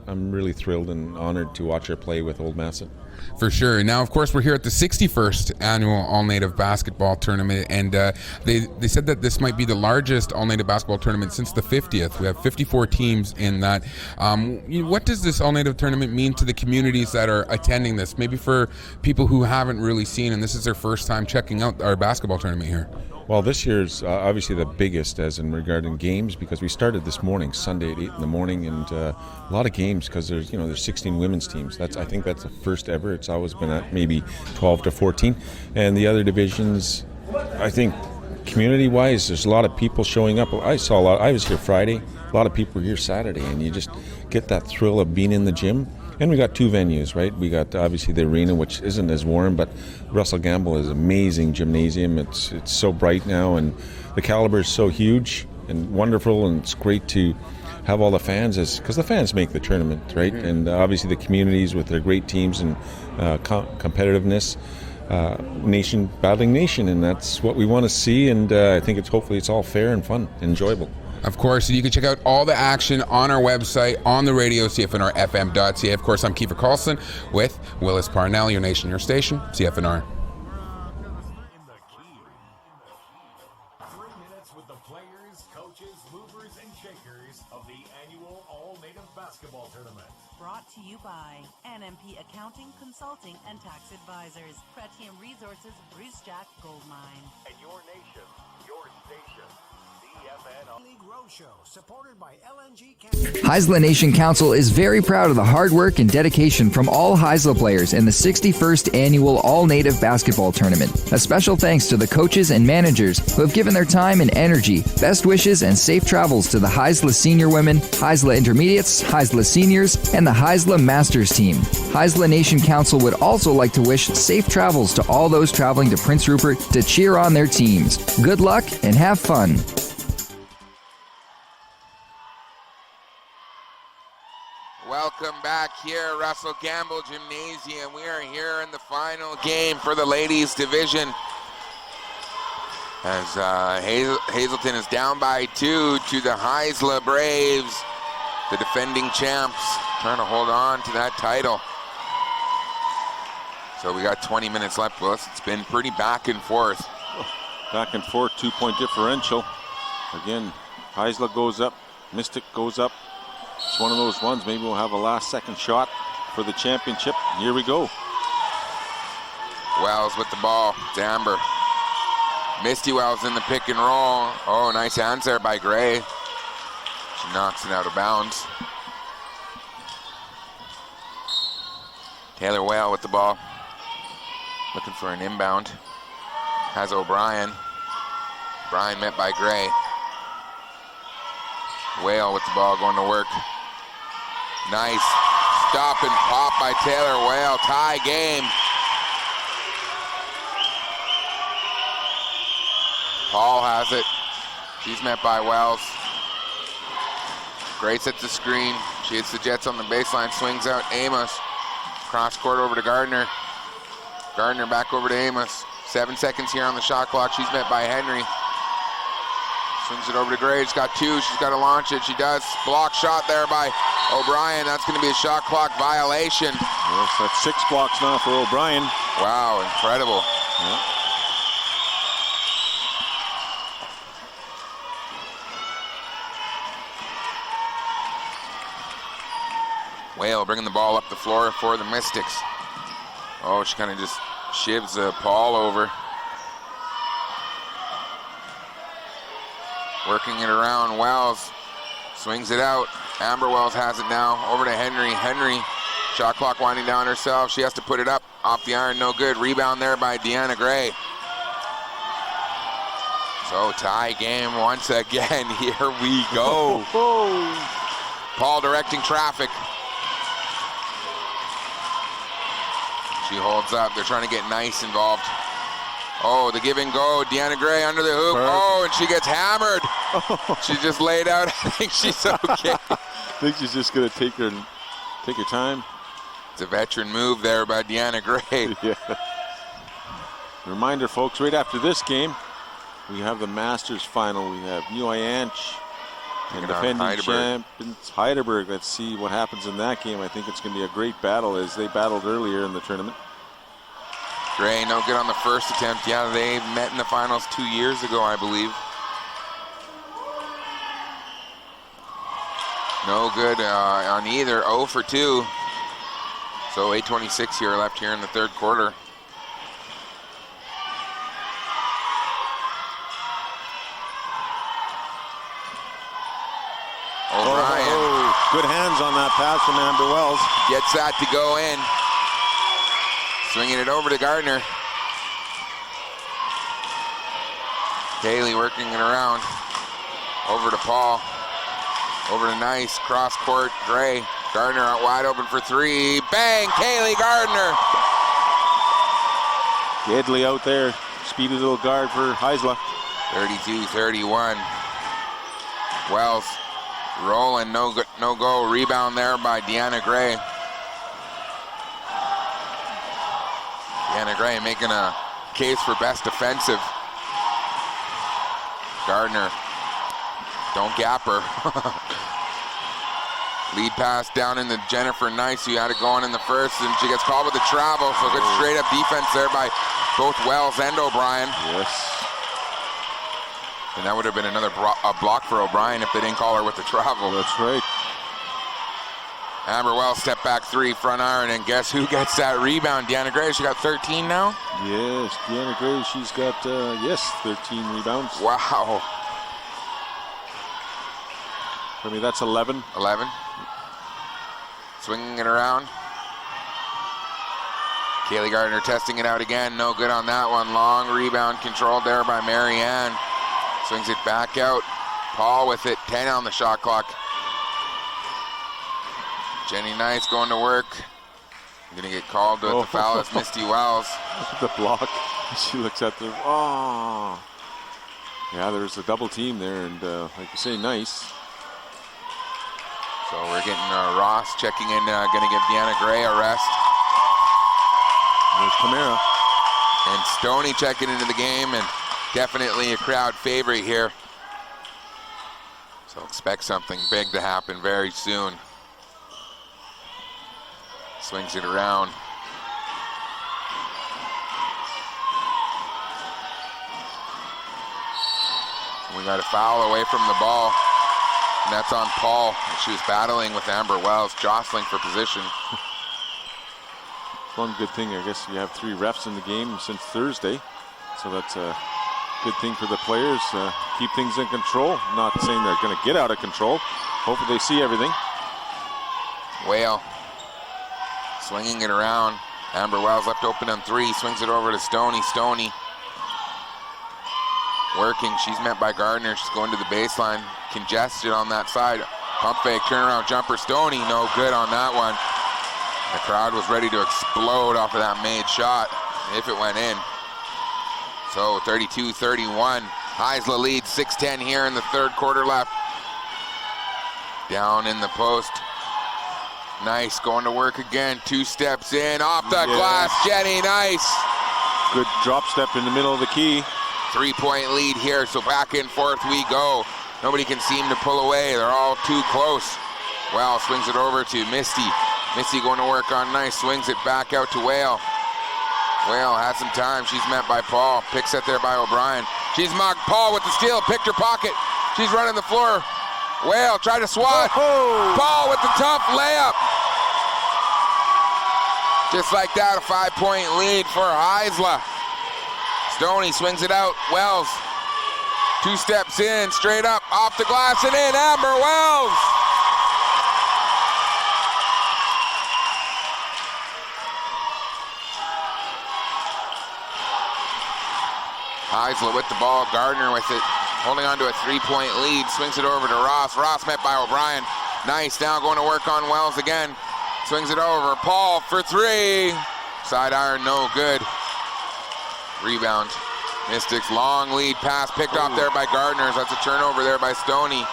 I'm really thrilled and honored to watch her play with Old Masset. For sure. Now, of course, we're here at the 61st annual All-Native Basketball Tournament, and they said that this might be the largest All-Native Basketball Tournament since the 50th. We have 54 teams in that. What does this All-Native Tournament mean to the communities that are attending this? Maybe for people who haven't really seen, and this is their first time checking out our basketball tournament here. Well, this year's obviously the biggest as in regarding games, because we started this morning, Sunday at 8 in the morning, and a lot of games because there's 16 women's teams. I think that's the first ever. It's always been at maybe 12 to 14, and the other divisions, I think community-wise, there's a lot of people showing up. I saw a lot. I was here Friday. A lot of people were here Saturday, and you just get that thrill of being in the gym. And we got 2 venues, right? We got obviously the arena, which isn't as warm, but Russell Gamble is an amazing gymnasium. It's so bright now, and the caliber is so huge and wonderful, and it's great to have all the fans, because the fans make the tournament, right? Mm-hmm. And obviously the communities with their great teams and competitiveness, nation battling nation, and that's what we want to see. And I think hopefully it's all fair and fun, and enjoyable. Of course, you can check out all the action on our website, on the radio, CFNRFM.ca. Of course, I'm Kiefer Carlson with Willis Parnell, your nation, your station, CFNR. 3 minutes with the players, coaches, movers, and shakers of the annual All-Native Basketball Tournament. Brought to you by NMP Accounting, Consulting, and Tax Advisors. Pretium Resources, Bruce Jack Gold Mine. And your nation, your station. CFNR League Roadshow, supported by LNG Canada. Haisla Nation Council is very proud of the hard work and dedication from all Haisla players in the 61st Annual All-Native Basketball Tournament. A special thanks to the coaches and managers who have given their time and energy. Best wishes and safe travels to the Haisla Senior Women, Haisla Intermediates, Haisla Seniors, and the Haisla Masters team. Haisla Nation Council would also like to wish safe travels to all those traveling to Prince Rupert to cheer on their teams. Good luck and have fun. Welcome back here, Russell Gamble Gymnasium. We are here in the final game for the ladies division, as Hazelton is down by 2 to the Haisla Braves, the defending champs, trying to hold on to that title. So we got 20 minutes left, Willis. It's been pretty back and forth. Back and forth, 2-point differential. Again, Haisla goes up, Mystic goes up. It's one of those ones, maybe we'll have a last-second shot for the championship. Here we go. Wells with the ball, it's Amber. Misty Wells in the pick and roll. Oh, nice hands there by Gray. She knocks it out of bounds. Taylor Whale with the ball. Looking for an inbound. Has O'Brien. O'Brien met by Gray. Whale with the ball going to work. Nice stop and pop by Taylor Whale. Tie game. Paul has it. She's met by Wells. Grace at the screen. She hits the Jets on the baseline. Swings out Amos. Cross court over to Gardner. Gardner back over to Amos. 7 seconds here on the shot clock. She's met by Henry. Swings it over to Gray. She's got 2. She's got to launch it. She does. Block shot there by O'Brien. That's going to be a shot clock violation. Yes, that's 6 blocks now for O'Brien. Wow, incredible. Yeah. Whale bringing the ball up the floor for the Mystics. Oh, she kind of just shivs Paul over. Working it around, Wells swings it out. Amber Wells has it now, over to Henry. Henry, shot clock winding down herself. She has to put it up, off the iron, no good. Rebound there by Deanna Gray. So tie game once again, here we go. Paul directing traffic. She holds up, they're trying to get Nice involved. Oh, the give and go, Deanna Gray under the hoop. Oh, and she gets hammered. She just laid out. I think she's okay. I think she's just going to take her time. It's a veteran move there by Deanna Gray. Yeah. Reminder, folks, right after this game, we have the Masters final. We have New Ianch and defending champions Heidelberg. Let's see what happens in that game. I think it's going to be a great battle, as they battled earlier in the tournament. Gray, no good on the first attempt. Yeah, they met in the finals 2 years ago, I believe. No good on either. 0 for 2. So 8:26 here left here in the third quarter. O'Brien. Oh, good hands on that pass from Amber Wells. Gets that to go in. Swinging it over to Gardner. Kaylee working it around. Over to Paul. Over to Nice. Cross court. Gray. Gardner out wide open for three. Bang! Kaylee Gardner. Deadly out there. Speedy little guard for Heisler. 32-31. Wells rolling. No go. Rebound there by Deanna Gray. Deanna Gray making a case for best defensive. Gardner. Don't gap her. Lead pass down into Jennifer Nice, who had it going in the first, and she gets called with the travel. So good straight up defense there by both Wells and O'Brien. Yes. And that would have been another block for O'Brien if they didn't call her with the travel. That's right. Amber Wells step back three, front iron, and guess who gets that rebound? Deanna Gray. She got 13 now? Yes, Deanna Gray, she's got, 13 rebounds. Wow. I mean, that's 11. 11. Swinging it around. Kaylee Gardner testing it out again. No good on that one. Long rebound controlled there by Marianne. Swings it back out. Paul with it. 10 on the shot clock. Jenny Nice going to work. Gonna get called with the foul as Misty Wells. The block. She looks at the. Oh. Yeah, there's a double team there, and like you say, Nice. So we're getting Ross checking in, going to give Deanna Gray a rest. There's Camara. And Stoney checking into the game, and definitely a crowd favorite here. So expect something big to happen very soon. Swings it around. We got a foul away from the ball. And that's on Paul. She was battling with Amber Wells, jostling for position. One good thing, I guess you have 3 refs in the game since Thursday. So that's a good thing for the players. Keep things in control. Not saying they're going to get out of control. Hopefully they see everything. Whale swinging it around. Amber Wells left open on 3. Swings it over to Stoney. Stoney working. She's met by Gardner. She's going to the baseline. Congested on that side. Pump fake, turnaround jumper. Stoney, no good on that one. The crowd was ready to explode off of that made shot if it went in. So 32-31. Heisler leads 6-10 here in the third quarter left. Down in the post. Nice, going to work again. 2 steps in, off the glass. Jenny Nice. Good drop step in the middle of the key. 3-point lead here, so back and forth we go. Nobody can seem to pull away. They're all too close. Well, swings it over to Misty. Misty going to work on Nice. Swings it back out to Whale. Whale has some time. She's met by Paul. Picks it there by O'Brien. She's mocked. Paul with the steal. Picked her pocket. She's running the floor. Whale tried to swat. Paul with the tough layup. Just like that, a 5-point lead for Heisler. Stoney swings it out. Wells. 2 steps in, straight up, off the glass and in. Amber Wells. Heisler with the ball. Gardner with it. Holding on to a 3-point lead. Swings it over to Ross. Ross met by O'Brien. Nice. Now going to work on Wells again. Swings it over. Paul for 3. Side iron, no good. Rebound. Mystics long lead pass picked off there by Gardner. That's a turnover there by Stoney.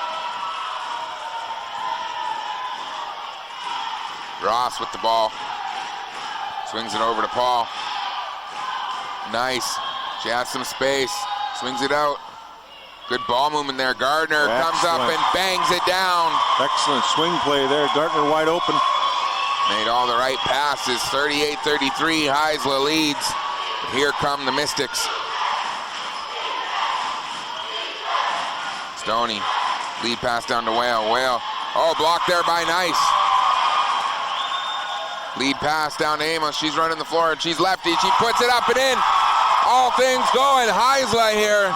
Ross with the ball. Swings it over to Paul. Nice. She has some space. Swings it out. Good ball movement there. Gardner comes up and bangs it down. Excellent swing play there. Gardner wide open. Made all the right passes. 38-33. Heisler leads. Here come the Mystics. Stoney, lead pass down to Whale. Whale, blocked there by Nice. Lead pass down to Amos. She's running the floor and she's lefty. She puts it up and in. All things going. Heisler here.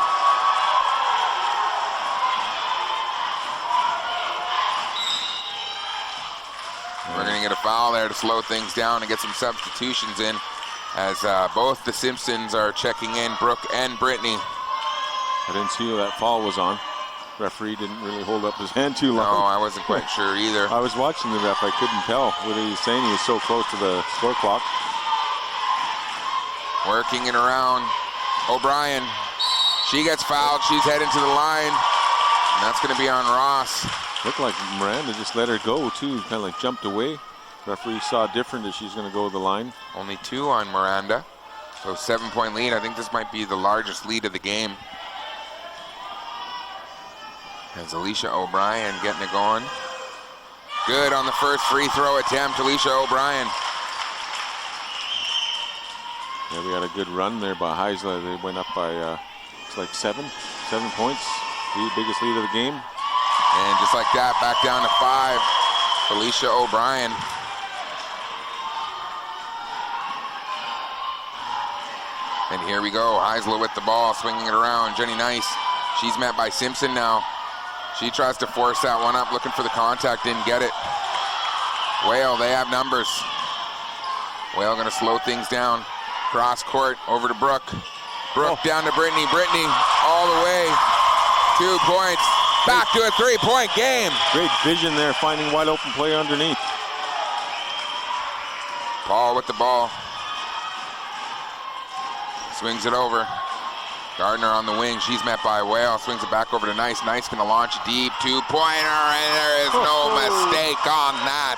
We're going to get a foul there to slow things down and get some substitutions in as both the Simpsons are checking in, Brooke and Brittany. I didn't see who that foul was on. Referee didn't really hold up his hand too long. No, I wasn't quite sure either. I was watching the ref. I couldn't tell what he was saying. He was so close to the score clock. Working it around. O'Brien. She gets fouled. She's heading to the line. And that's going to be on Ross. Looked like Miranda just let her go, too. Kind of like jumped away. Referee saw different that she's going to go to the line. Only 2 on Miranda. So 7-point lead. I think this might be the largest lead of the game. As Alicia O'Brien getting it going. Good on the first free throw attempt, Alicia O'Brien. Yeah, we had a good run there by Heisler. They went up by, it's like 7 points. The biggest lead of the game. And just like that, back down to 5. Alicia O'Brien. And here we go, Heisler with the ball, swinging it around. Jenny Nice, she's met by Simpson now. She tries to force that one up, looking for the contact, didn't get it. Whale, they have numbers. Whale gonna slow things down. Cross court, over to Brooke. Brooke down to Brittany. Brittany all the way. 2 points. Back to a 3-point game. Great vision there, finding wide open play underneath. Paul with the ball. Swings it over. Gardner on the wing. She's met by Whale. Swings it back over to Nice. Nice gonna launch deep. 2-pointer, and there is no mistake on that.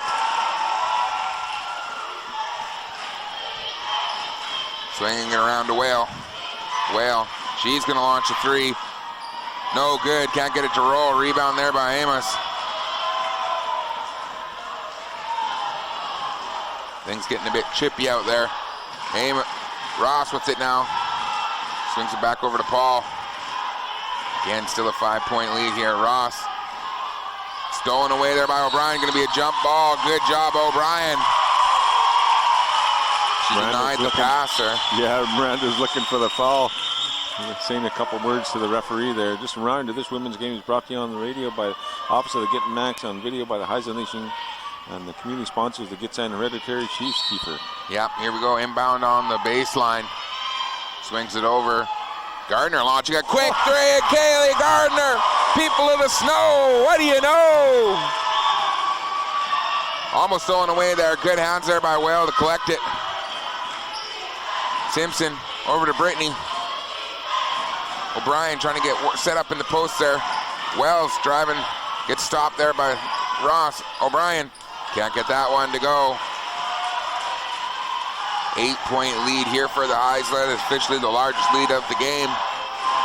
Swinging it around to Whale. Whale, she's gonna launch a 3. No good, can't get it to roll. Rebound there by Amos. Things getting a bit chippy out there. Ross with it now. Swings it back over to Paul. Again, still a 5-point lead here. Ross. Stolen away there by O'Brien. Going to be a jump ball. Good job, O'Brien. She denied the passer. Yeah, Miranda's looking for the foul. Saying a couple words to the referee there. Just a reminder, this women's game is brought to you on the radio by Office of the Getting Max, on video by the Hazelton Nation, and the community sponsors, the Gitsan Hereditary Chiefs Keeper. Yep, here we go. Inbound on the baseline. Swings it over. Gardner launching a quick 3. Kaylee Gardner. People of the snow. What do you know? Almost stolen away there. Good hands there by Whale to collect it. Simpson over to Brittany. O'Brien trying to get set up in the post there. Wells driving. Gets stopped there by Ross. O'Brien can't get that one to go. 8-point lead here for the Heisler. It's officially the largest lead of the game.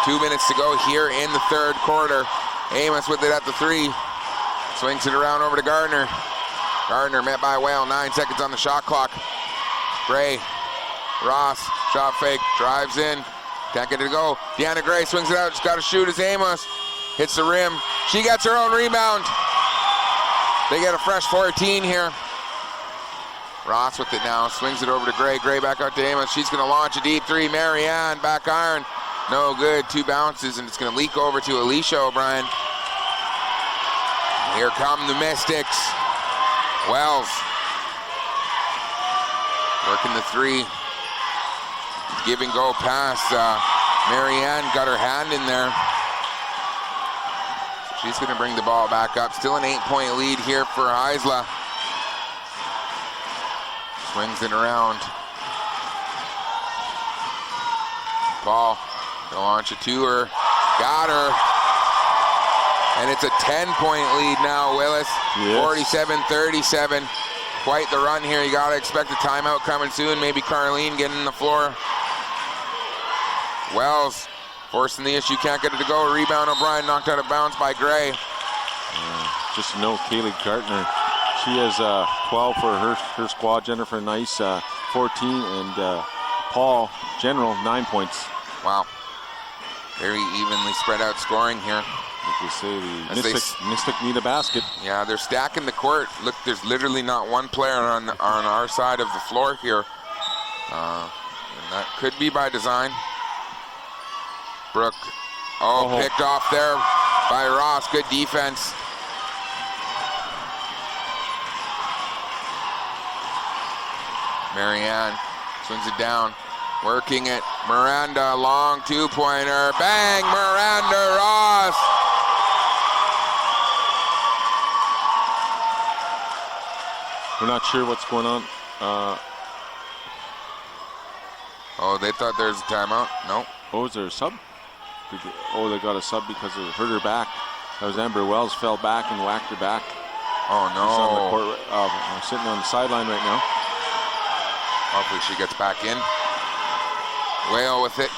2 minutes to go here in the third quarter. Amos with it at the 3. Swings it around over to Gardner. Gardner met by Whale. 9 seconds on the shot clock. Gray. Ross. Shot fake. Drives in. Can't get it to go. Deanna Gray swings it out. Just got to shoot as Amos. Hits the rim. She gets her own rebound. They get a fresh 14 here. Ross with it now, swings it over to Gray. Gray back out to Amos. She's going to launch a deep 3. Marianne, back iron. No good. 2 bounces, and it's going to leak over to Alicia O'Brien. Here come the Mystics. Wells. Working the 3. Give and go pass. Marianne got her hand in there. She's going to bring the ball back up. Still an 8-point lead here for Heisler. Swings it around. Paul gonna launch it to her. Got her. And it's a 10-point lead now, Willis. Yes. 47-37. Quite the run here. You gotta expect a timeout coming soon. Maybe Carleen getting the floor. Wells forcing the issue. Can't get it to go. Rebound, O'Brien knocked out of bounds by Gray. Just to know, Kaylee Gardner, she has 12 for her squad. Jennifer Nice, 14, and Paul General, 9 points. Wow. Very evenly spread out scoring here. Like you say, the Mystic need a basket. Yeah, they're stacking the court. Look, there's literally not one player on our side of the floor here. And that could be by design. Brooke, picked off there by Ross. Good defense. Marianne swings it down. Working it. Miranda, long two-pointer. Bang! Miranda Ross! We're not sure what's going on. Oh, they thought there's a timeout. No. Oh, is there a sub? They got a sub because it hurt her back. That was Amber Wells, fell back and whacked her back. Oh, no. She's on the court, sitting on the sideline right now. Hopefully she gets back in. Whale with it.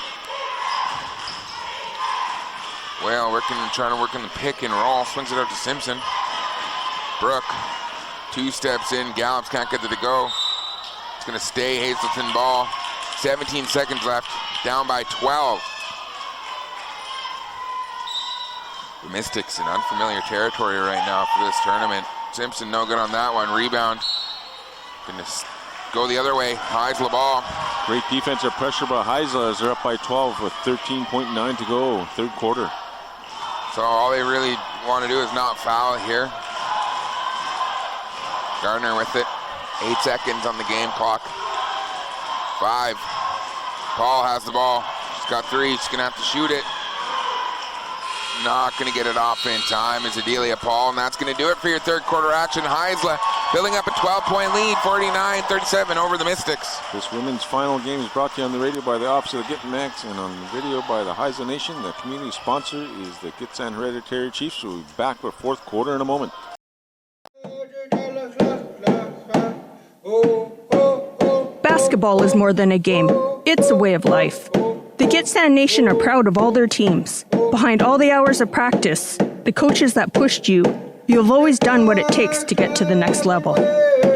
Whale trying to work in the pick and roll. Swings it out to Simpson. Brooke, 2 steps in. Gallops can't get it to go. It's going to stay Hazelton ball. 17 seconds left. Down by 12. The Mystics in unfamiliar territory right now for this tournament. Simpson no good on that one. Rebound. Going to go the other way. Heisler ball. Great defensive pressure by Heisler as they're up by 12 with 13.9 to go, third quarter. So all they really want to do is not foul here. Gardner with it. 8 seconds on the game clock. 5. Paul has the ball. She's got 3. She's going to have to shoot it. Not going to get it off in time is Adelia Paul, and that's going to do it for your third quarter action. Heisler building up a 12-point lead, 49-37 over the Mystics. This women's final game is brought to you on the radio by the Office of the Gitmax and on the video by the Haisla Nation. The community sponsor is the Gitsan Hereditary Chiefs. We'll be back with fourth quarter in a moment. Basketball is more than a game. It's a way of life. The Gitsan Nation are proud of all their teams. Behind all the hours of practice, the coaches that pushed you, you've always done what it takes to get to the next level.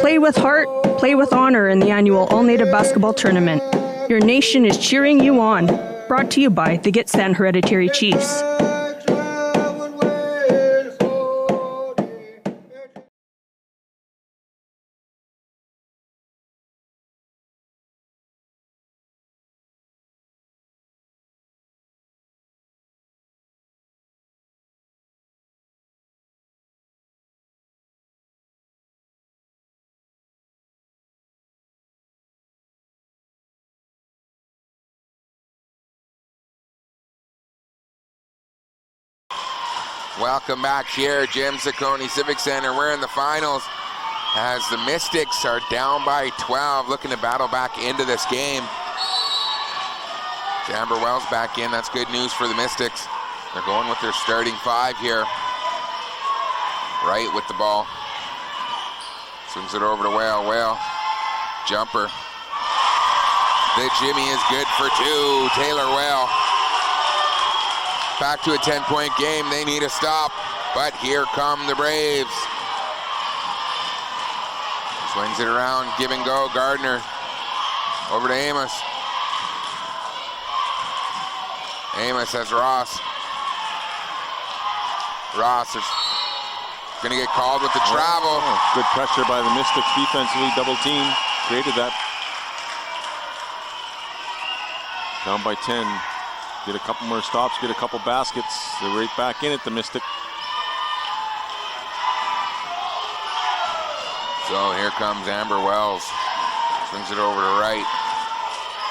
Play with heart, play with honor in the annual All-Native Basketball Tournament. Your nation is cheering you on. Brought to you by the Gitsan Hereditary Chiefs. Welcome back here, Jim Ciccone Civic Center. We're in the finals as the Mystics are down by 12, looking to battle back into this game. Amber Wells back in. That's good news for the Mystics. They're going with their starting 5 here. Right with the ball. Swings it over to Whale. Whale, jumper. The Jimmy is good for 2. Taylor Whale. Back to a 10-point game. They need a stop, but here come the Braves. Swings it around, give and go. Gardner over to Amos. Amos has Ross. Ross is going to get called with the travel. Good pressure by the Mystics defensively, double team. Created that. Down by 10. Get a couple more stops, get a couple baskets. They're right back in it, the Mystic. So here comes Amber Wells. Swings it over to right.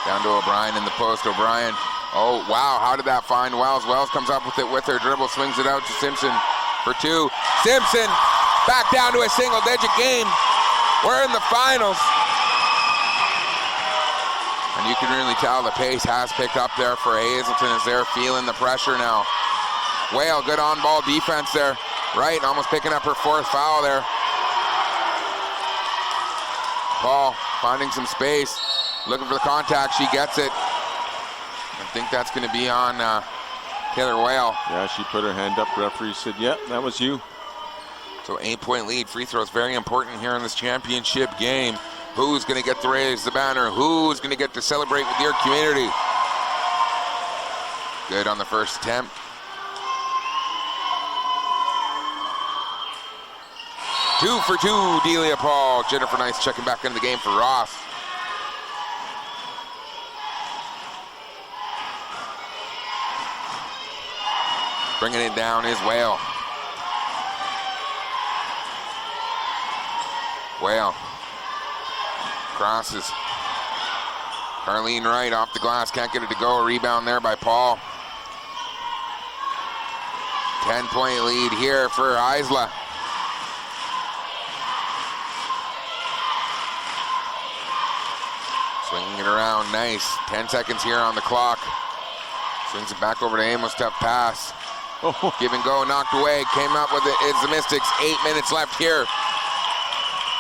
Down to O'Brien in the post. O'Brien. Oh, wow, how did that find Wells? Wells comes up with it with her dribble, swings it out to Simpson for 2. Simpson back down to a single-digit game. We're in the finals. And you can really tell the pace has picked up there for Hazelton as they're feeling the pressure now. Whale, good on-ball defense there. Right, almost picking up her 4th foul there. Paul finding some space, looking for the contact. She gets it. I think that's going to be on Taylor Whale. Yeah, she put her hand up. Referee said, "Yep, that was you." So 8-point lead. Free throws very important here in this championship game. Who's going to get to raise the banner? Who's going to get to celebrate with your community? Good on the first attempt. Two for 2, Delia Paul. Jennifer Nice checking back into the game for Ross. Bringing it down is Whale. Whale. Crosses. Arlene Wright off the glass, can't get it to go. A rebound there by Paul. 10-point lead here for Haisla. Swinging it around, nice. 10 seconds here on the clock. Swings it back over to Amos, tough pass. Oh. Give and go, knocked away, came up with it. It's the Mystics, 8 minutes left here.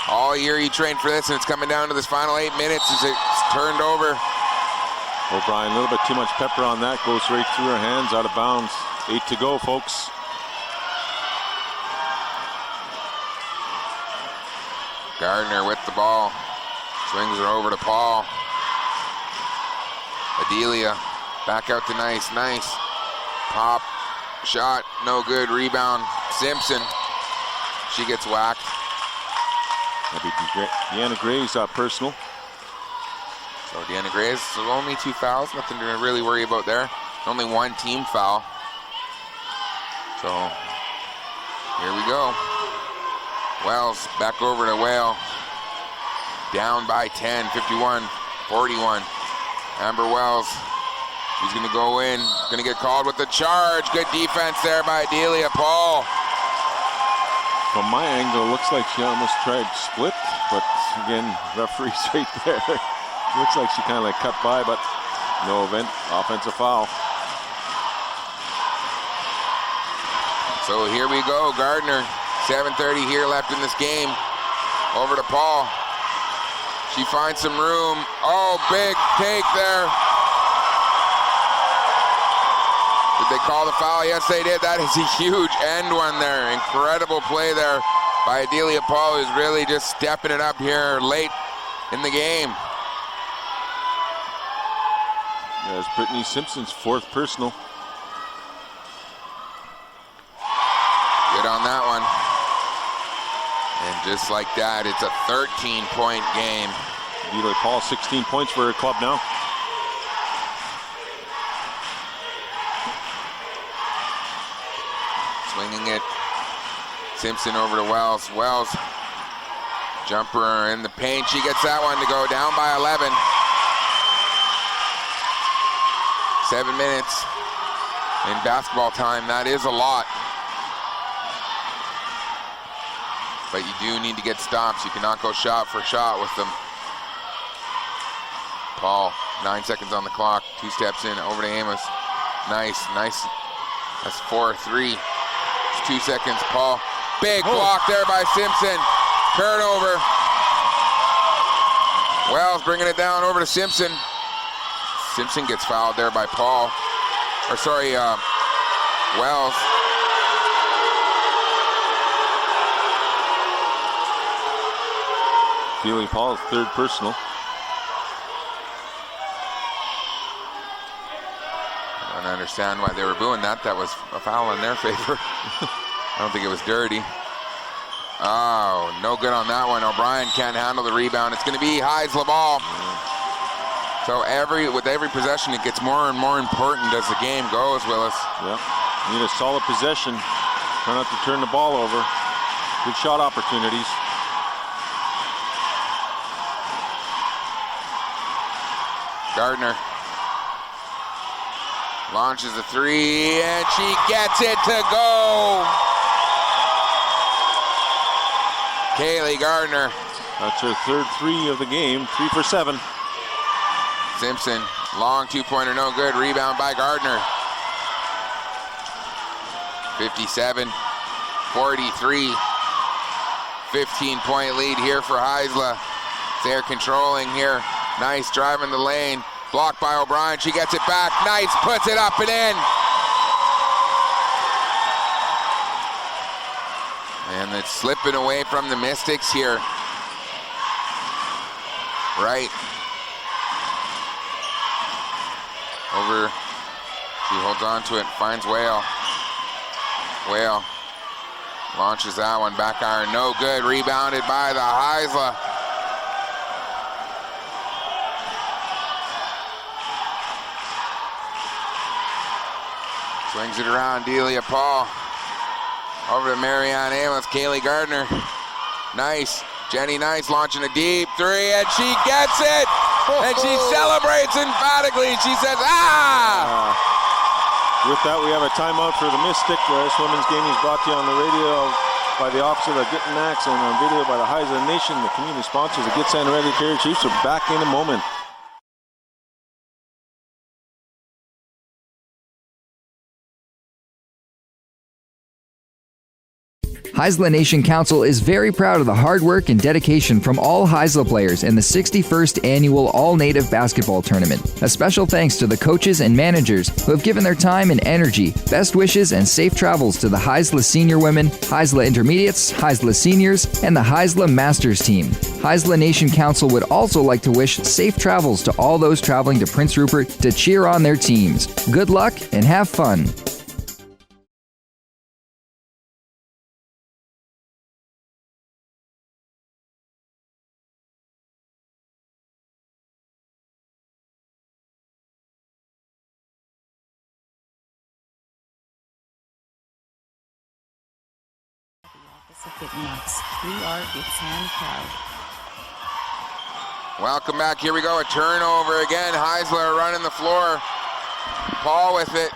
All year he trained for this, and it's coming down to this final 8 minutes as it's turned over. O'Brien, a little bit too much pepper on that. Goes right through her hands, out of bounds. 8 to go, folks. Gardner with the ball. Swings it over to Paul. Adelia back out to Nice. Pop, shot, no good. Rebound, Simpson. She gets whacked. That'd be Deanna Gray's personal. So Deanna Gray's only 2 fouls, nothing to really worry about there. Only 1 team foul. So here we go. Wells back over to Whale. Down by 10, 51-41. Amber Wells, she's going to go in, going to get called with the charge. Good defense there by Delia Paul. From my angle, it looks like she almost tried split, but again, referee's right there. Looks like she kind of like cut by, but no event, offensive foul. So here we go, Gardner. 7:30 here left in this game. Over to Paul. She finds some room. Oh, big take there. Did they call the foul? Yes, they did. That is a huge end one there. Incredible play there by Adelia Paul, who's really just stepping it up here late in the game. There's Brittany Simpson's 4th personal. Good on that one. And just like that, it's a 13-point game. Adelia Paul, 16 points for her club now. Swinging it. Simpson over to Wells. Wells, jumper in the paint. She gets that one to go, down by 11. 7 minutes in basketball time. That is a lot. But you do need to get stops. You cannot go shot for shot with them. Paul, 9 seconds on the clock. 2 steps in, over to Amos. Nice. That's 4-3. It's 2 seconds. Paul, big block there by Simpson. Turnover. Wells bringing it down over to Simpson. Simpson gets fouled there by Paul. Wells. Adelia Paul's 3rd personal. I don't understand why they were booing that. That was a foul in their favor. I don't think it was dirty. Oh, no good on that one. O'Brien can't handle the rebound. It's going to be Haisla ball. So with every possession, it gets more and more important as the game goes, Willis. Yep. Need a solid possession. Try not to turn the ball over. Good shot opportunities. Gardner launches a 3, and she gets it to go. Kaylee Gardner. That's her 3rd 3 of the game, 3 for 7. Simpson, long 2-pointer, no good. Rebound by Gardner. 57-43. 15-point lead here for Haisla. They're controlling here. Nice driving the lane. Blocked by O'Brien. She gets it back. Nice puts it up and in. And it's slipping away from the Mystics here. Right. Over. She holds on to it. Finds Whale. Whale launches that one. Back iron. No good. Rebounded by the Haisla. Swings it around, Delia Paul. Over to Marianne Amos, Kaylee Gardner. Nice, Jenny Nice launching a deep 3, and she gets it! And she celebrates emphatically. She says, ah! With that, we have a timeout for the Mystic. This women's game is brought to you on the radio by the Office of the Kitamaat and on video by the Hazelton Nation. The community sponsors, the Gitsan Hereditary Chiefs, are back in a moment. Haisla Nation Council is very proud of the hard work and dedication from all Haisla players in the 61st Annual All-Native Basketball Tournament. A special thanks to the coaches and managers who have given their time and energy. Best wishes and safe travels to the Haisla Senior Women, Haisla Intermediates, Haisla Seniors, and the Haisla Masters team. Haisla Nation Council would also like to wish safe travels to all those traveling to Prince Rupert to cheer on their teams. Good luck and have fun. Kitamaat. We are Gitsan proud. Welcome back. Here we go. A turnover again. Haisla running the floor. Paul with it.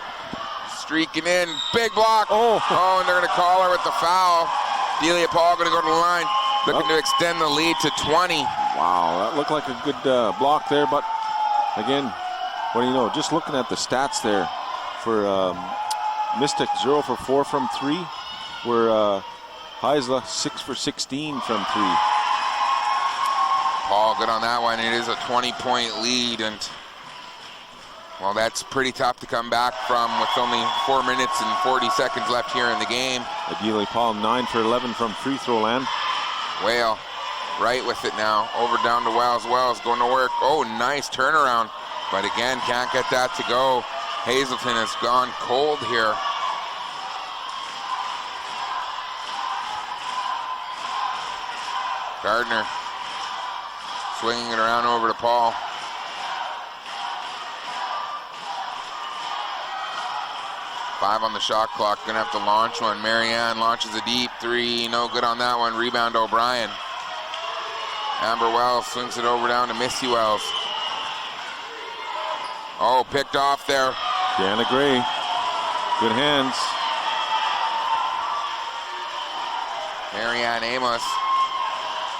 Streaking in. Big block. Oh, and they're going to call her with the foul. Delia Paul going to go to the line. Looking to extend the lead to 20. Wow, that looked like a good block there. But again, what do you know? Just looking at the stats there for Mystic, 0 for 4 from 3. Where Haisla 6 for 16 from 3. Paul good on that one. It is a 20-point lead, and well, that's pretty tough to come back from with only 4 minutes and 40 seconds left here in the game. Ideally, Paul 9 for 11 from free throw land. Whale right with it now. Over down to Wells. Wells going to work. Oh, nice turnaround, but again, can't get that to go. Hazelton has gone cold here. Gardner swinging it around over to Paul. Five on the shot clock, gonna have to launch one. Marianne launches a deep three, no good on that one. Rebound O'Brien. Amber Wells swings it over down to Missy Wells. Oh, picked off there. Deanna Gray, good hands. Marianne Amos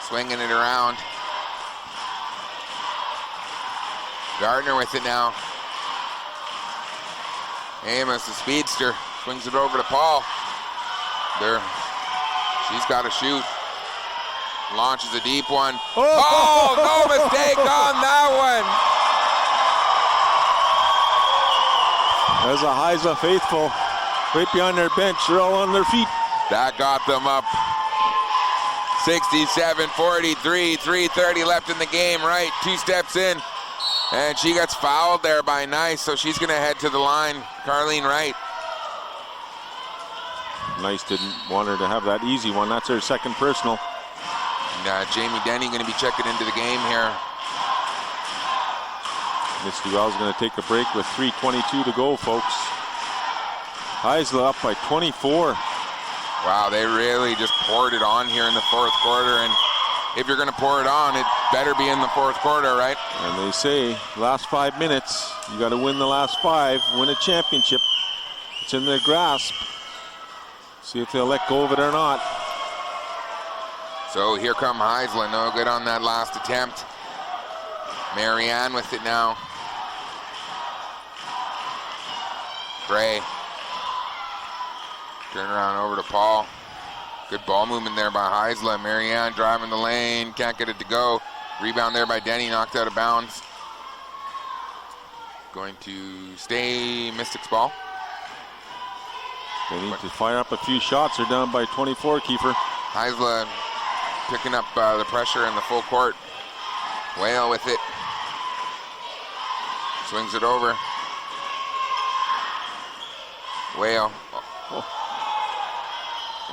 swinging it around. Gardner with it now. Amos, the speedster, swings it over to Paul. There, she's got to shoot. Launches a deep one. Oh, no mistake on that one. As a Haisla faithful, right behind their bench, they're all on their feet. That got them up. 67-43, 3:30 left in the game, right? 2 steps in, and she gets fouled there by Nice, so she's going to head to the line. Carleen Wright. Nice didn't want her to have that easy one. That's her second personal. And Jamie Denny going to be checking into the game here. Misty Wells going to take a break with 3:22 to go, folks. Haisla up by 24. Wow, they really just poured it on here in the fourth quarter, and if you're going to pour it on, it better be in the fourth quarter, right? And they say, last 5 minutes, you got to win the last 5, win a championship. It's in their grasp. See if they'll let go of it or not. So here come Haisla, no good on that last attempt. Marianne with it now. Gray. Turn around over to Paul. Good ball movement there by Haisla. Marianne driving the lane, can't get it to go. Rebound there by Denny, knocked out of bounds. Going to stay Mystics ball. They need to fire up a few shots. They're down by 24, Kiefer. Haisla picking up the pressure in the full court. Whale with it. Swings it over. Whale.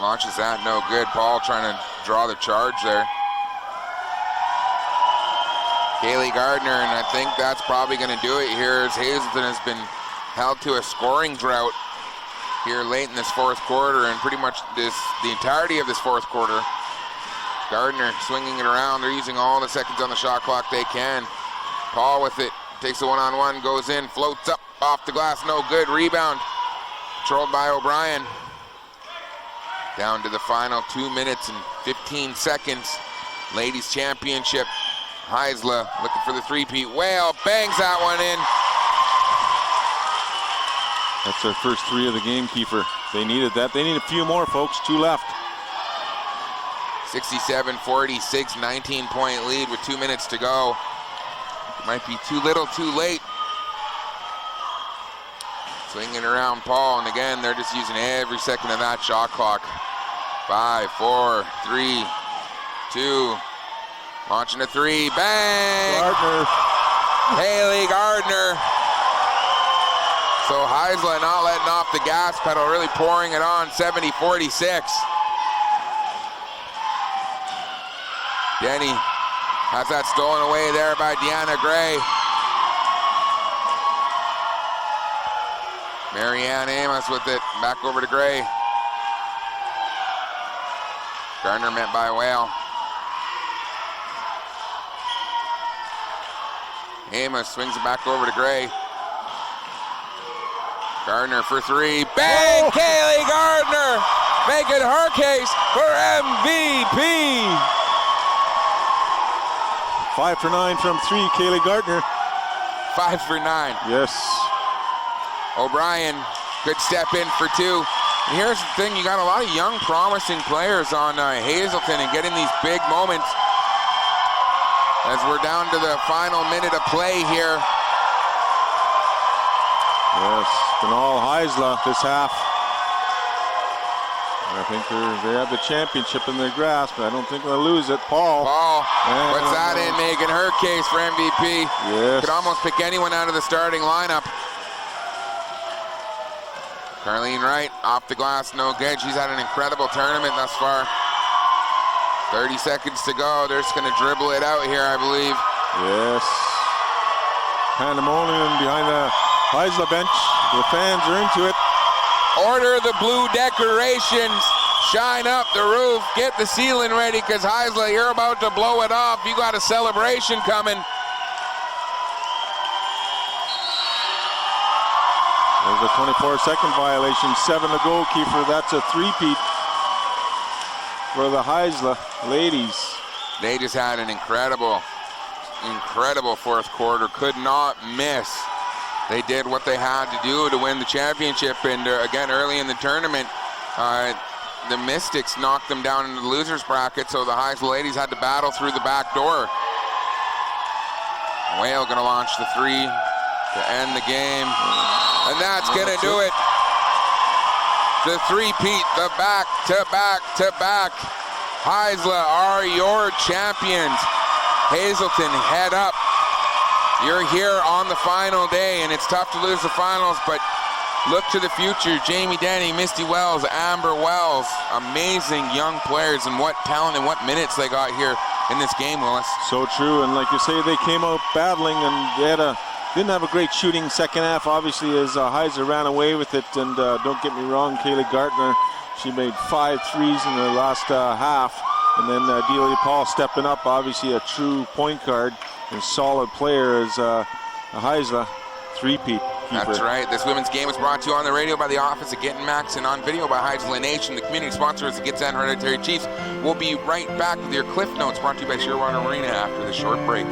Launches that, no good. Paul trying to draw the charge there. Kaylee Gardner, and I think that's probably going to do it here as Hazelton has been held to a scoring drought here late in this fourth quarter, and pretty much the entirety of this fourth quarter. Gardner swinging it around. They're using all the seconds on the shot clock they can. Paul with it, takes a one-on-one, goes in, floats up, off the glass, no good. Rebound, controlled by O'Brien. Down to the final 2 minutes and 15 seconds. Ladies Championship. Heisler looking for the three-peat. Whale bangs that one in. That's their first three of the game, Kiefer. They needed that. They need a few more, folks. 2 left. 67-46, 19-point lead with 2 minutes to go. Might be too little, too late. Swinging around Paul, and again, they're just using every second of that shot clock. 5, 4, 3, 2. Launching a three, bang! Gardner. Haley Gardner. So Heisler not letting off the gas pedal, really pouring it on, 70-46. Denny has that stolen away there by Deanna Gray. Marianne Amos with it, back over to Gray. Gardner met by Whale. Amos swings it back over to Gray. Gardner for three. Bang! Kaylee Gardner making her case for MVP. 5 for 9 from 3, Kaylee Gardner. 5 for 9. Yes. O'Brien could step in for 2. And here's the thing, you got a lot of young, promising players on Hazelton and getting these big moments. As we're down to the final minute of play here. Yes, been all Heisler this half. I think they have the championship in their grasp, but I don't think they'll lose it. Paul puts that in, making her case for MVP. Yes. Could almost pick anyone out of the starting lineup. Carlene Wright, off the glass, no good. She's had an incredible tournament thus far. 30 seconds to go. They're just going to dribble it out here, I believe. Yes. Pandemonium behind the Heisler bench. The fans are into it. Order the blue decorations. Shine up the roof. Get the ceiling ready, because Heisler, you're about to blow it off. You got a celebration coming. There's a 24-second violation. 7 to go, Kiefer. That's a three-peat for the Heisler ladies. They just had an incredible fourth quarter. Could not miss. They did what they had to do to win the championship. And again, early in the tournament, the Mystics knocked them down into the losers bracket, so the Heisler ladies had to battle through the back door. Whale gonna launch the three to end the game. And that's gonna do it. The three-peat, the back-to-back-to-back. Heisler are your champions. Hazelton, head up. You're here on the final day, and it's tough to lose the finals, but look to the future. Jamie Denny, Misty Wells, Amber Wells. Amazing young players, and what talent and what minutes they got here in this game, Willis. So true, and like you say, they came out battling, and they didn't have a great shooting second half, obviously, as Heisler ran away with it. And don't get me wrong, Kaylee Gardner, she made 5 threes in the last half. And then Delia Paul stepping up, obviously a true point guard and solid player as Heisler three-peat keeper. That's right. This women's game was brought to you on the radio by the Office of Getting Max and on video by Hazelton Nation. The community sponsor is the Gitsan Hereditary Chiefs. We'll be right back with your Cliff Notes brought to you by Shearwater Marina after the short break.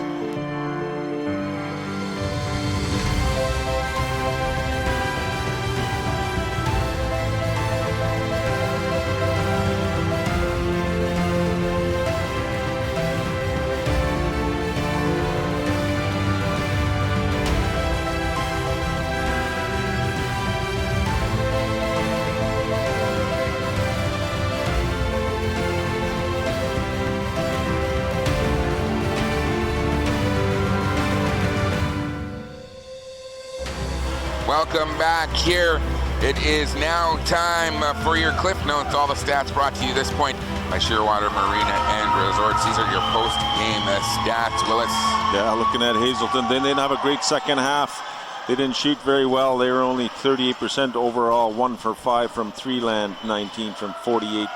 Welcome back here. It is now time for your Cliff Notes. All the stats brought to you this point by Shearwater Marina and Resorts. These are your post-game stats, Willis. Yeah, looking at Hazelton, they didn't have a great second half. They didn't shoot very well. They were only 38% overall, 1 for 5 from 3 land, 19 from 40%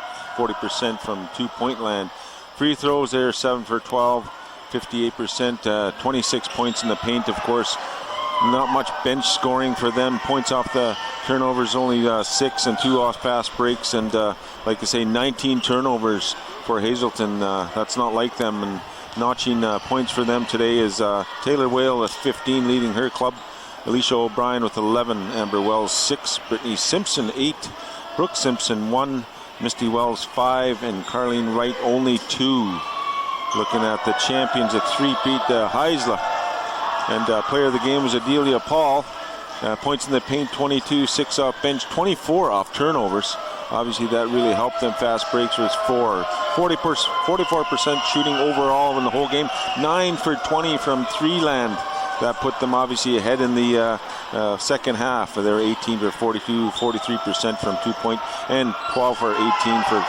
from 2-point land. Free throws, they're 7 for 12. 58%, 26 points in the paint, of course. Not much bench scoring for them. Points off the turnovers, only 6 and 2 off fast breaks. And like to say, 19 turnovers for Hazelton. That's not like them. And notching points for them today is Taylor Whale with 15, leading her club. Alicia O'Brien with 11. Amber Wells 6. Brittany Simpson 8. Brooke Simpson 1. Misty Wells 5. And Carleen Wright only 2. Looking at the champions, a 3-peat Heisler. And player of the game was Adelia Paul. Points in the paint, 22, 6 off bench, 24 off turnovers. Obviously that really helped them. Fast breaks was 4. 44% shooting overall in the whole game. 9 for 20 from three-land. That put them obviously ahead in the second half. They were 18 for 42, 43% from 2-point, and 12 for 18 for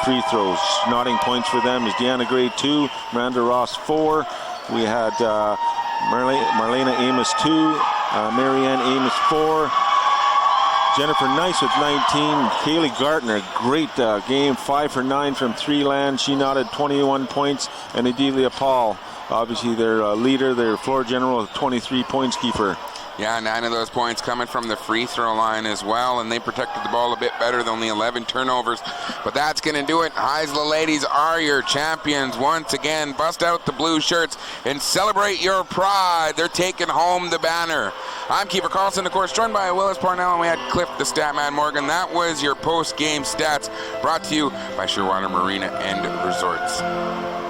free throws. Nodding points for them is Deanna Gray 2, Miranda Ross 4. We had Marlena Amos 2, Marianne Amos 4, Jennifer Nice with 19, Kaylee Gartner, great game, 5 for 9 from three-land. She knotted 21 points, and Adelia Paul, obviously their leader, their floor general, with 23 points keeper. Yeah, 9 of those points coming from the free throw line as well, and they protected the ball a bit better than only 11 turnovers. But that's going to do it. Heisler ladies are your champions once again. Bust out the blue shirts and celebrate your pride. They're taking home the banner. I'm Kiefer Carlson, of course, joined by Willis Parnell, and we had Cliff the Statman Morgan. That was your post-game stats brought to you by Shearwater Marina and Resorts.